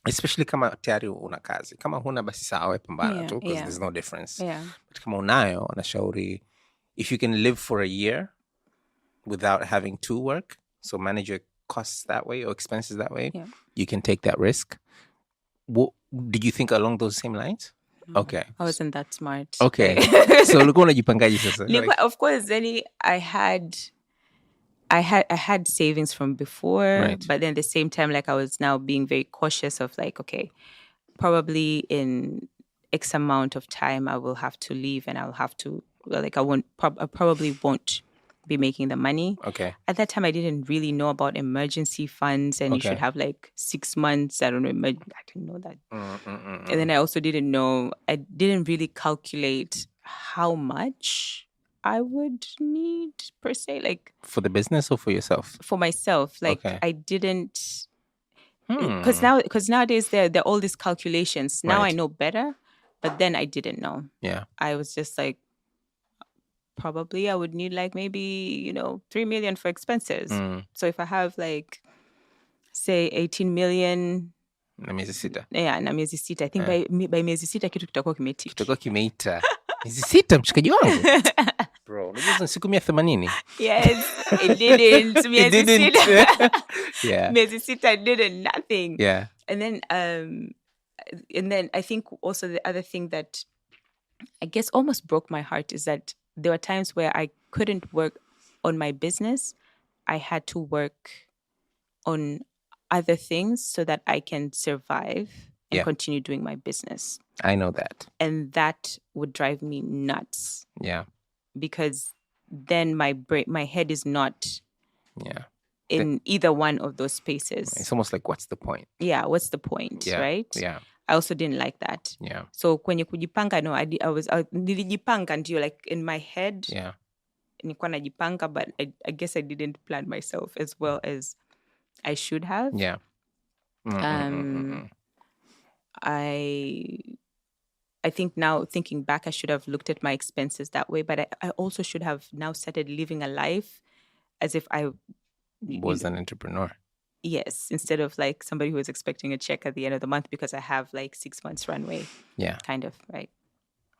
especially kama tayari una kazi. Kama huna basi sawa pambana tu, because there's no difference. But kama unayo, wanashauri, if you can live for a year without having to work, so manage your costs that way or expenses that way, you can take that risk. Did you think along those same lines? Okay. I wasn't that smart. Okay. So ulikuwa unajipangaje sasa? Of course, then I had savings from before, right. But then at the same time, like I was now being very cautious of like, okay, probably in X amount of time I will have to leave, and I'll have to I probably won't be making the money. Okay. At that time, I didn't really know about emergency funds, and you should have like 6 months. I don't know. I didn't know that. And then I also didn't know. I didn't really calculate how much I would need per se, like for the business or for yourself? For myself, like I didn't, because nowadays there are all these calculations. Now I know better, but then I didn't know. Yeah, I was just like, probably I would need like maybe 3 million for expenses. So if I have like say 18 million. Na miezi sita. Yeah, na miezi sita. I think by miezi sita kitu kitakuwa kimeita. Kitakuwa kimeita. Miezi sita mshikaji wangu. Bro, unajua siku 180. Yes, it didn't. It didn't. Yeah. Miezi sita did nothing. Yeah. And then I think also the other thing that I guess almost broke my heart is that there were times where I couldn't work on my business. I had to work on other things so that I can survive and continue doing my business. I know that. And that would drive me nuts. Yeah. Because then my head is not in either one of those spaces. It's almost like, what's the point? Yeah, what's the point, right? Yeah. I also didn't like that. Yeah. So kwenye kujipanga, no, nilijipanga ndio, like in my head. Yeah. Nilikuwa najipanga, but I guess I didn't plan myself as well as I should have. Yeah. I think now, thinking back, I should have looked at my expenses that way, but I also should have now started living a life as if I was an entrepreneur. Yes, instead of like somebody who is expecting a check at the end of the month because I have like 6 months runway. Yeah. Kind of, right?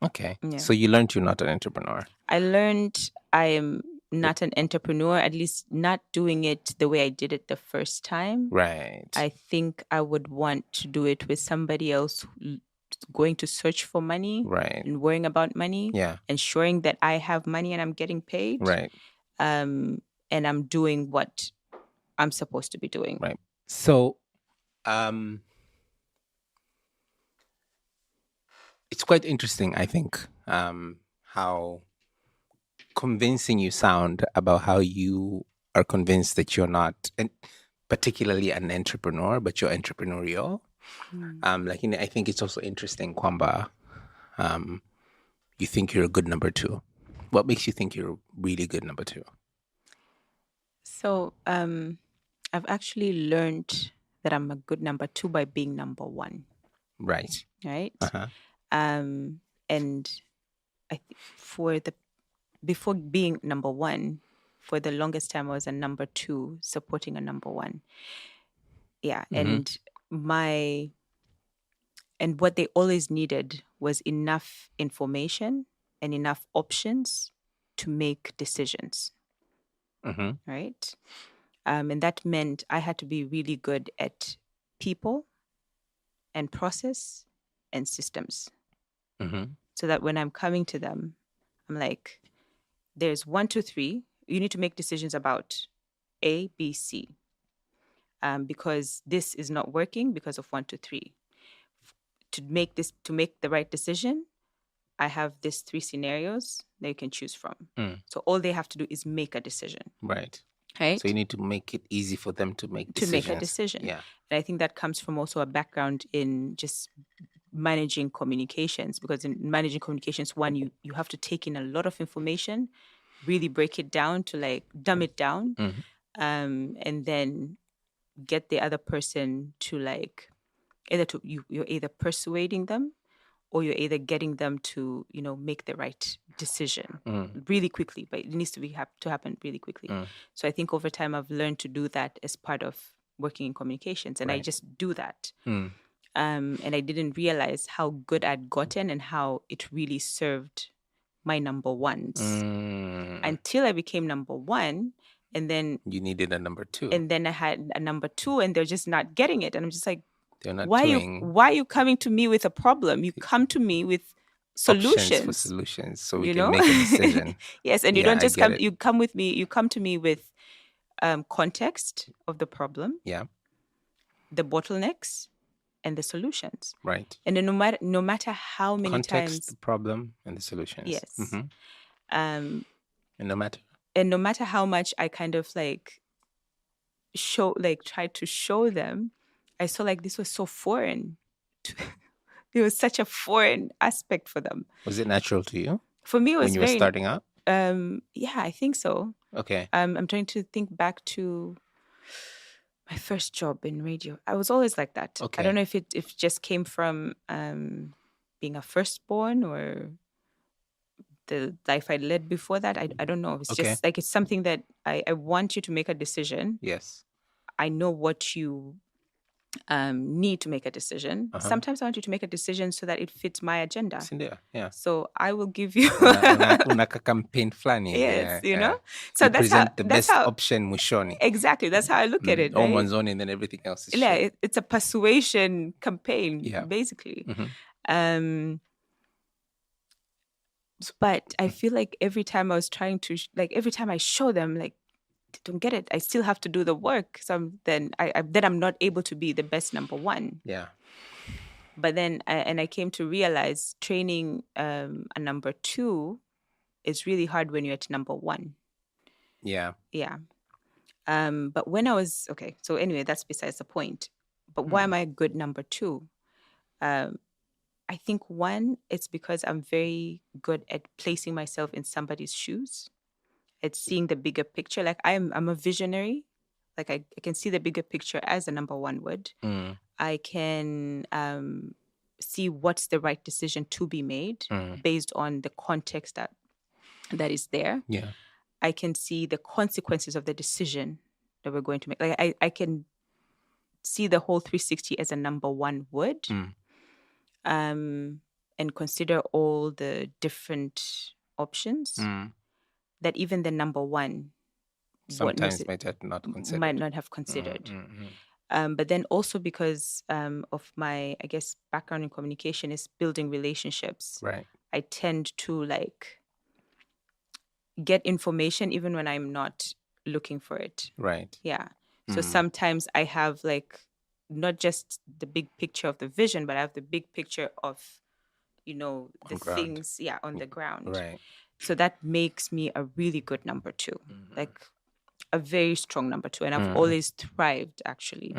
Okay. Yeah. So you learned you're not an entrepreneur. I learned I am not an entrepreneur, at least not doing it the way I did it the first time. Right. I think I would want to do it with somebody else going to search for money. Right. And worrying about money. Yeah. Ensuring that I have money and I'm getting paid. Right. And I'm doing what I'm supposed to be doing. Right. So, it's quite interesting, I think, how convincing you sound about how you are convinced that you're not particularly an entrepreneur, but you're entrepreneurial. I think it's also interesting, kwamba, you think you're a good number two. What makes you think you're a really good number two? So, I've actually learned that I'm a good number 2 by being number 1. Right. Right. Uh-huh. And I before being number 1, for the longest time I was a number 2 supporting a number 1. Yeah. Mm-hmm. And what they always needed was enough information and enough options to make decisions. Mm-hmm. Right. And that meant I had to be really good at people and process and systems. Mm-hmm. So that when I'm coming to them, I'm like, there's 1, 2, 3. You need to make decisions about A, B, C. Because this is not working because of 1, 2, 3. To make the right decision, I have these 3 scenarios that you can choose from. So all they have to do is make a decision. Right. Right. So you need to make it easy for them to make decisions. To make a decision. Yeah. And I think that comes from also a background in just managing communications, because in managing communications, one, you have to take in a lot of information, really break it down to like dumb it down, and then get the other person to like you're either persuading them or you're either getting them to make the right decision really quickly, but it needs to happen really quickly. So I think over time I've learned to do that as part of working in communications, and Right. I just do that. And I didn't realize how good I'd gotten and how it really served my number ones until I became number 1. And then you needed a number 2. And then I had a number 2, and they're just not getting it. And I'm just like, they're not why are you coming to me with a problem? You come to me with solutions. Options for solutions, so we can make a decision. Yes, and you don't just come. You come with me. You come to me with context of the problem. Yeah. The bottlenecks and the solutions. Right. And then no matter how many context, times, the problem, and the solutions. Yes. Mm-hmm. And no matter how much I kind of like tried to show them, I saw like this was so foreign. It was such a foreign aspect for them. Was it natural to you? For me, it was when you were starting out. Yeah, I think so. Okay. I'm trying to think back to my first job in radio. I was always like that. Okay. I don't know if it just came from being a firstborn or the life I led before that. I don't know. It's just like it's something that I want you to make a decision. Yes. I know what you need to make a decision. Sometimes I want you to make a decision so that it fits my agenda. Cynthia, yeah. So I will give you una campaign planning. Yes, you know. So you that's present how, the that's best how, option mwishoni. Exactly. That's how I look at it. Right? Mwanzoni, and then everything else is yeah. shit. It's a persuasion campaign, basically. But I feel like every time I was trying to every time I show them they don't get it, I still have to do the work. So then I'm not able to be the best number 1. Yeah. But then I came to realize training a number 2 is really hard when you're at number 1. Yeah. Yeah. But when I was so anyway, that's besides the point. But why am I a good number 2? I think 1, it's because I'm very good at placing myself in somebody's shoes. It's seeing the bigger picture. Like I'm a visionary. Like I can see the bigger picture as a number 1 would. I can see what's the right decision to be made based on the context that is there. Yeah. I can see the consequences of the decision that we're going to make. Like I can see the whole 360 as a number 1 would. And consider all the different options that even the number 1 sometimes might not have considered. But then also because of my, I guess, background in communication is building relationships. Right. I tend to get information even when I'm not looking for it. Right. Yeah. So sometimes I have not just the big picture of the vision, but I have the big picture of, the things, on the ground. Right. So that makes me a really good number 2, a very strong number 2. And I've always thrived, actually.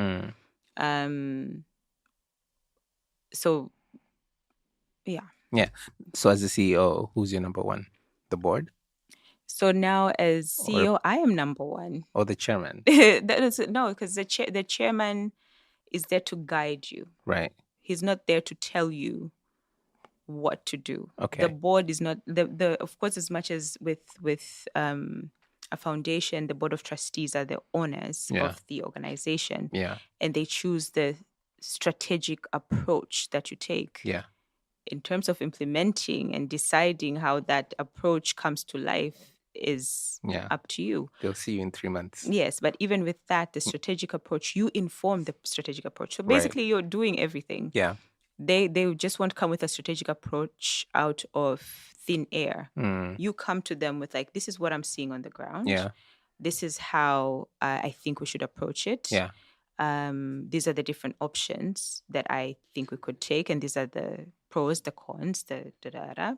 So, yeah. Yeah. So as the CEO, who's your number 1? The board? So now as CEO, I am number one. Or the chairman? No, because the chairman is there to guide you. Right. He's not there to tell you what to do. Okay. The board is not the of course, as much as with a foundation, the board of trustees are the owners of the organization. Yeah. And they choose the strategic approach that you take. Yeah. In terms of implementing and deciding how that approach comes to life is up to you. They'll see you in 3 months. Yes, but even with that, the strategic approach, you inform the strategic approach. So basically, you're doing everything. Yeah. They just won't come with a strategic approach out of thin air. You come to them with like, this is what I'm seeing on the ground. Yeah. This is how I think we should approach it. Yeah. These are the different options that I think we could take, and these are the pros, the cons, the da-da-da.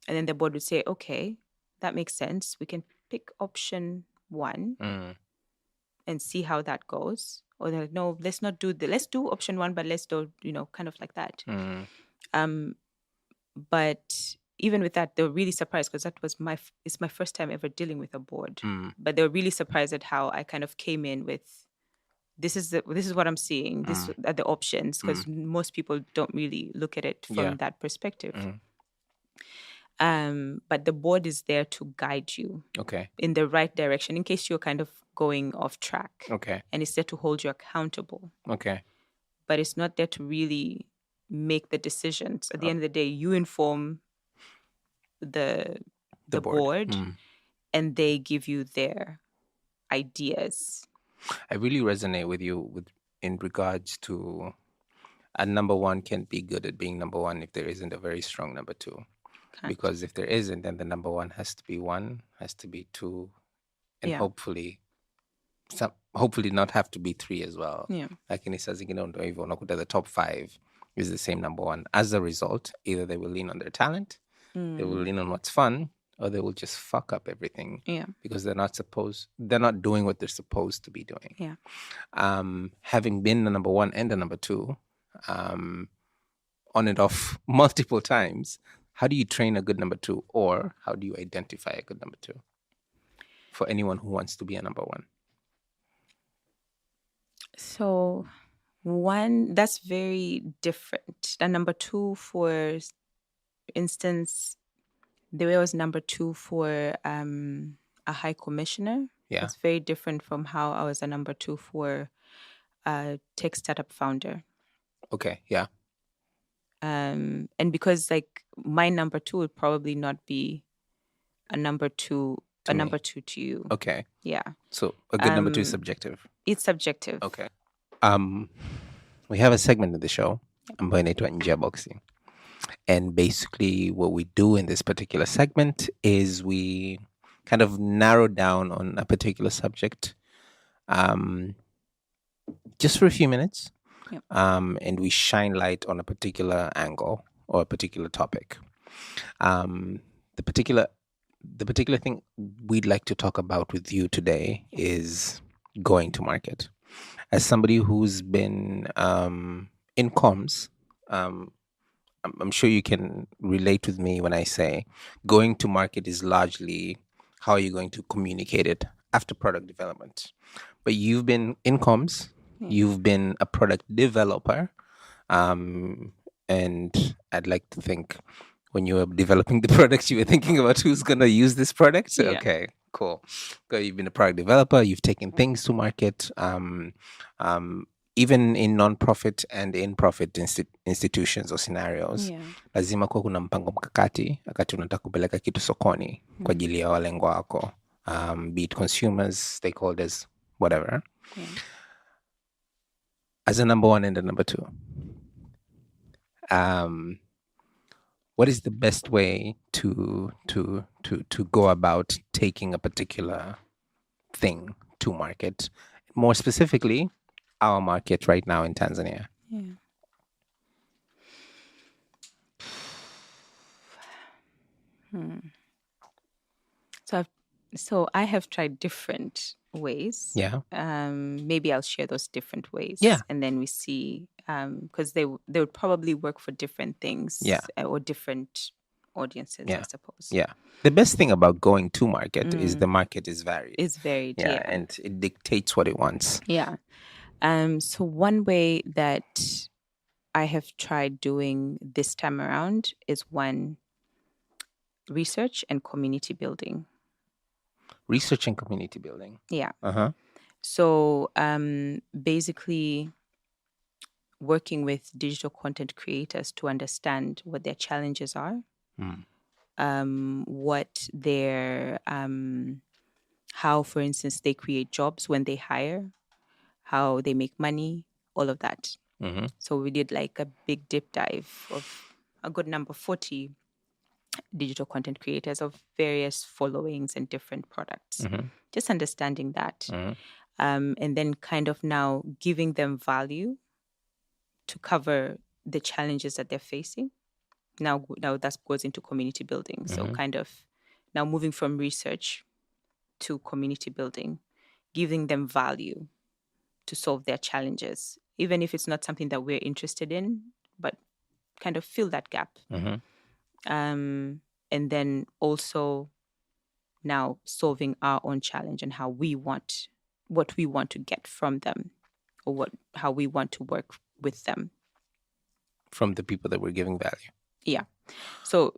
And then the board would say, okay, that makes sense. We can pick option 1 and see how that goes. Or they're like, no, let's not do let's do option 1, but let's do, kind of like that. But even with that, they were really surprised because that was it's my first time ever dealing with a board. But they were really surprised at how I kind of came in with, this is what I'm seeing. These are the options, because most people don't really look at it from that perspective. But the board is there to guide you in the right direction in case you're kind of going off track. And it's there to hold you accountable. But it's not there to really make the decisions. At the end of the day, you inform the board and they give you their ideas. I really resonate with you in regards to a number one can't be good at being number one if there isn't a very strong number two. Because if there isn't, then the number one has to be 1, has to be 2, and hopefully not have to be 3 as well. Like in the top 5 is the same number one. As a result, either they will lean on their talent, they will lean on what's fun, or they will just fuck up everything. Because they're not doing what they're supposed to be doing. Having been the number 1 and the number 2, on and off multiple times, how do you train a good number 2, or how do you identify a good number 2 for anyone who wants to be a number 1? So 1, that's very different. And number 2, for instance, the way I was number 2 for a high commissioner, it's very different from how I was a number 2 for a tech startup founder. And because like my number 2 would probably not be a number 2 to you. So a good number 2 is subjective. It's subjective. We have a segment of the show ambayo inaitwa Nje ya Boxing. And basically what we do in this particular segment is we kind of narrow down on a particular subject just for a few minutes. And we shine light on a particular angle or a particular topic. The particular thing we'd like to talk about with you today is going to market. As somebody who's been in comms, I'm sure you can relate with me when I say going to market is largely how you're going to communicate it after product development. But you've been in comms. You've been a product developer, and I'd like to think when you were developing the product, you were thinking about who's going to use this product. Okay, cool. So you've been a product developer. You've taken things to market, even in non-profit and in-profit institutions or scenarios. Lazima kuwa kuna mpango mkakati wakati unataka kupeleka kitu sokoni kwa ajili ya walengwa wako, be it consumers, stakeholders, whatever. As a number 1 and a number 2, what is the best way to go about taking a particular thing to market? More specifically, our market right now in Tanzania. So I have tried different ways. Maybe I'll share those different ways. And then we see, because they would probably work for different things or different audiences, I suppose. Yeah. The best thing about going to market is the market is varied. It's varied, yeah. And it dictates what it wants. Yeah. So one way that I have tried doing this time around is one, research and community building. Research and community building. Yeah. Uh-huh. So basically working with digital content creators to understand what their challenges are, what their, how, for instance, they create jobs when they hire, how they make money, all of that. So we did like a big deep dive of a good number, 40 digital content creators of various followings and different products. Just understanding that. And then kind of now giving them value to cover the challenges that they're facing. Now that goes into community building. So kind of now moving from research to community building, giving them value to solve their challenges, even if it's not something that we're interested in, but kind of fill that gap. And then also now solving our own challenge and what we want to get from them, or how we want to work with them. From the people that we're giving value. Yeah. So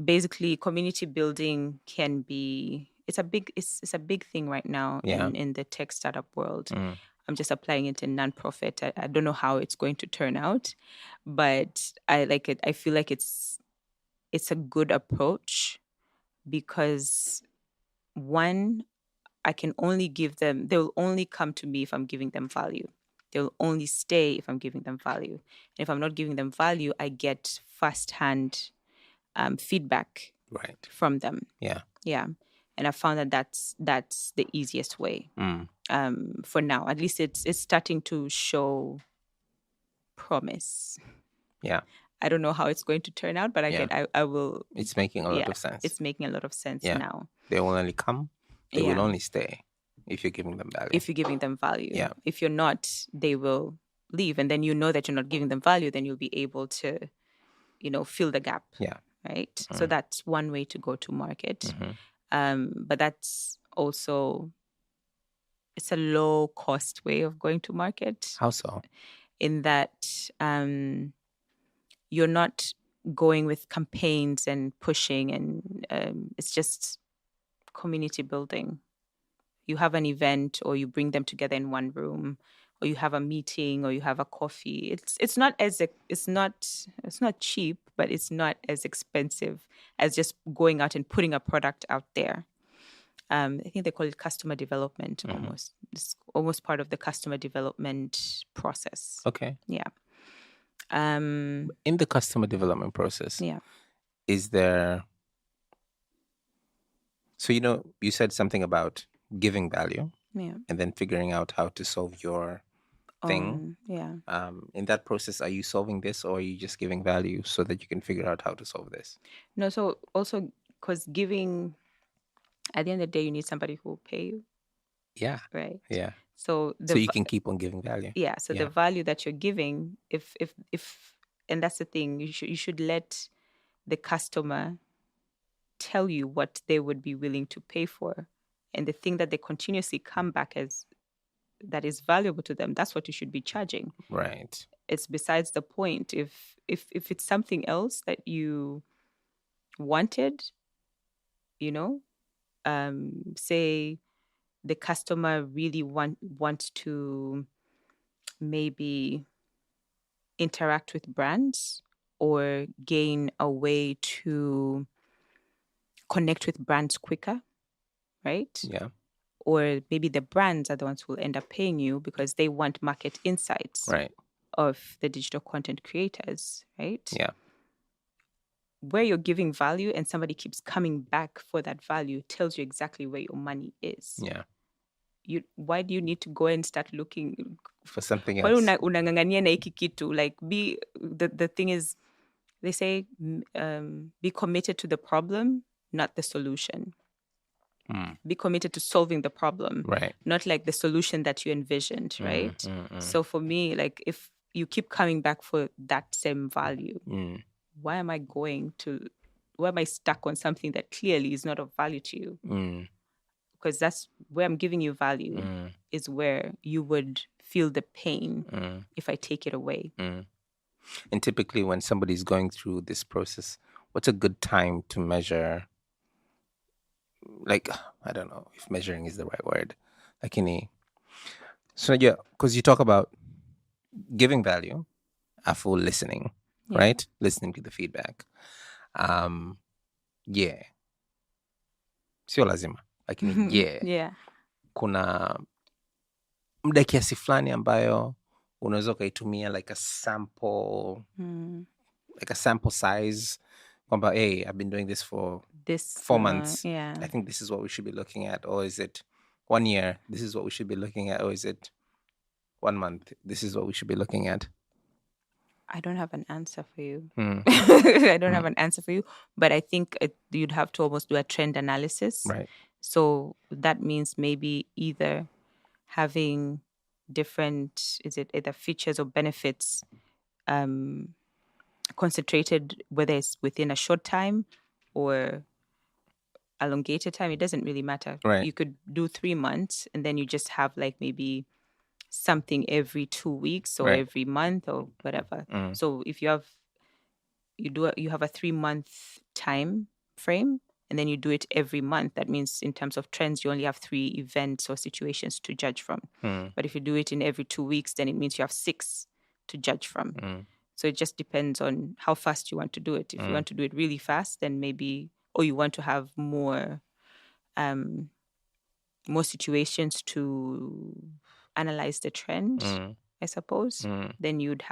basically community building can be, it's a big thing right now in the tech startup world. I'm just applying it in nonprofit. I don't know how it's going to turn out, but I like it. I feel like it's a good approach because, one, I can only give them, they'll only come to me if I'm giving them value. They'll only stay if I'm giving them value. And if I'm not giving them value, I get firsthand feedback from them. Yeah. And I found that that's the easiest way for now. At least it's starting to show promise. Yeah. I don't know how it's going to turn out, but I will. It's making a lot of sense. It's making a lot of sense now. They will only come. They will only stay if you're giving them value. If you're giving them value. Yeah. If you're not, they will leave. And then you know that you're not giving them value, then you'll be able to, fill the gap. Yeah. Right? So that's one way to go to market. But that's also, it's a low cost way of going to market. How so? In that you're not going with campaigns and pushing, and it's just community building. You have an event, or you bring them together in one room, or you have a meeting, or you have a coffee. It's not cheap, but it's not as expensive as just going out and putting a product out there. I think they call it customer development almost. It's almost part of the customer development process. Okay. Yeah. In the customer development process, is there... So, you said something about giving value and then figuring out how to solve your thing. In that process, are you solving this, or are you just giving value so that you can figure out how to solve this? No, so also because giving, at the end of the day, you need somebody who will pay you. Yeah. Right. Yeah. So you can keep on giving value. Yeah. So the value that you're giving, if and that's the thing, you should let the customer tell you what they would be willing to pay for, and the thing that they continuously come back as that is valuable to them, that's what you should be charging. Right. It's besides the point. If it's something else that you wanted, say the customer really wants to maybe interact with brands or gain a way to connect with brands quicker, right? Yeah. Or maybe the brands are the ones who will end up paying you because they want market insights of the digital content creators, right? Yeah. Where you're giving value and somebody keeps coming back for that value tells you exactly where your money is. Yeah. Why do you need to go and start looking for something else? Unangangania na hiki kitu? Like, the thing is, they say, be committed to the problem, not the solution. Be committed to solving the problem, right? Not like the solution that you envisioned, right? So for me, like, if you keep coming back for that same value, why am I going to am I stuck on something that clearly is not of value to you? Because that's where I'm giving you value, is where you would feel the pain if I take it away. And typically when somebody's going through this process, what's a good time to measure? Like, I don't know if measuring is the right word. Like so yeah, because you talk about giving value, full listening, right? Listening to the feedback. Yeah. Sio lazima. Lakini Yeah. Kuna muda kiasi fulani ambayo unaweza ukaitumia like a sample size kwamba, hey, I've been doing this for 4 months. I think this is what we should be looking at. Or is it 1 year? This is what we should be looking at. Or is it 1 month? This is what we should be looking at. I don't have an answer for you. I don't have an answer for you. But I think you'd have to almost do a trend analysis. Right. So that means maybe either having different, is it either features or benefits concentrated, whether it's within a short time or elongated time, it doesn't really matter. Right. You could do 3 months and then you just have like maybe something every 2 weeks or every month or whatever. So if you have a 3-month time frame and then you do it every month, that means in terms of trends, you only have 3 events or situations to judge from. But if you do it in every 2 weeks, then it means you have 6 to judge from. So it just depends on how fast you want to do it. If you want to do it really fast, then maybe, or you want to have more situations to analyze the trend, I suppose, then you'd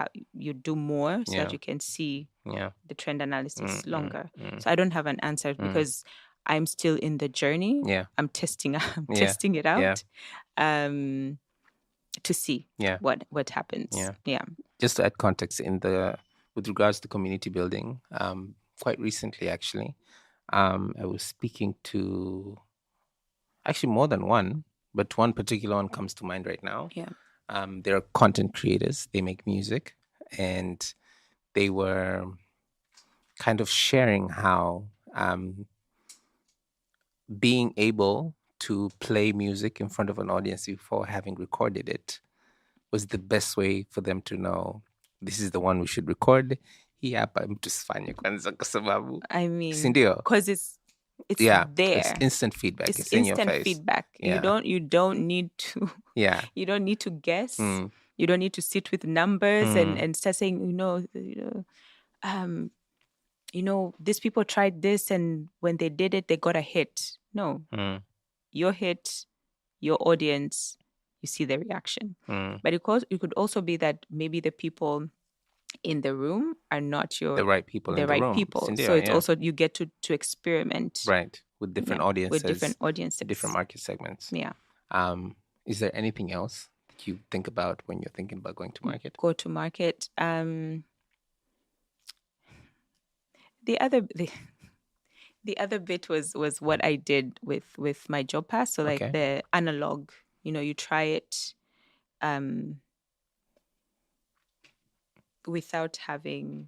do more so that you can see the trend analysis longer. So I don't have an answer because I'm still in the journey. I'm testing it out to see what happens. Just to add context with regards to community building, quite recently actually, I was speaking to actually more than one, but one particular one comes to mind right now. They're content creators. They make music, and they were kind of sharing how being able to play music in front of an audience before having recorded it was the best way for them to know this is the one we should record. I mean, sindio? Because it's there. It's instant feedback. It's in your face. Feedback. You don't need to. You don't need to guess. You don't need to sit with numbers and start saying, these people tried this and when they did it, they got a hit. No, your hit, your audience, you see the reaction. But it could also be that maybe the people in the room are not the right people in the room. Cynthia, so it's also you get to experiment with different audiences, different market segments. Is there anything else that you think about when you're thinking about going to market? Go to market. The other bit was what I did with my job pass. So like the analog, you try it without having,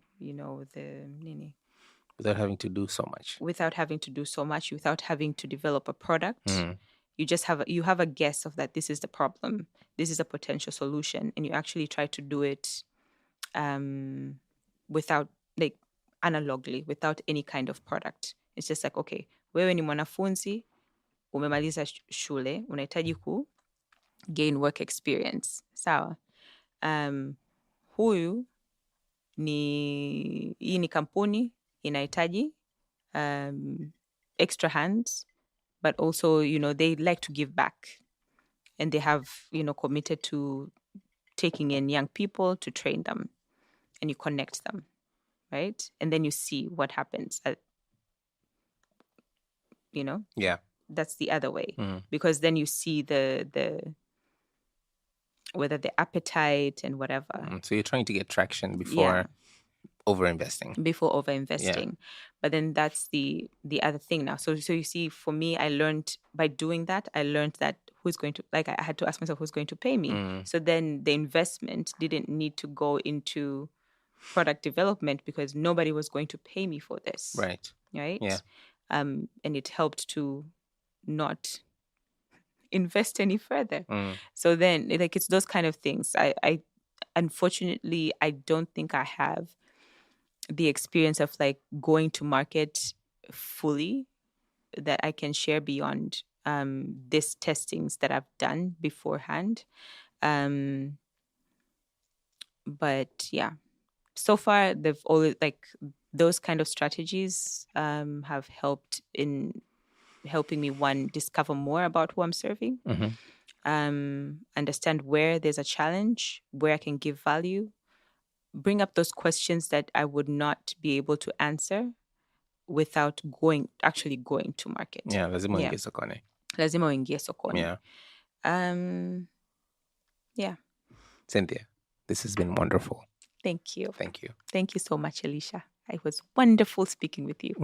without having to do so much. Without having to develop a product. You just have a guess of that this is the problem, this is a potential solution, and you actually try to do it without, like, analogly, without any kind of product. It's just like, okay, wewe ni mwanafunzi, umemaliza shule, unahitaji ku gain work experience. Sawa. Hii ni kampuni inahitaji extra hands, but also, they like to give back, and they have, committed to taking in young people to train them, and you connect them, right? And then you see what happens. That's the other way, because then you see the whether the appetite and whatever. So you're trying to get traction before overinvesting. But then that's the other thing now. So you see, for me, I learned by doing that, who's going to, like, I had to ask myself who's going to pay me. So then the investment didn't need to go into product development because nobody was going to pay me for this. Right. right? Yeah. And it helped to not invest any further. So then, like, it's those kind of things. I unfortunately, I don't think I have the experience of like going to market fully that I can share beyond this testings that I've done beforehand. But yeah, so far they've always, like, those kind of strategies have helped in helping me, one, discover more about who I'm serving, understand where there's a challenge, where I can give value, bring up those questions that I would not be able to answer without actually going to market. Yeah, lazima uingie sokoni. Lazima uingie sokoni. Yeah. Yeah. Cynthia, this has been wonderful. Thank you. Thank you. Thank you so much, Alicia. It was wonderful speaking with you.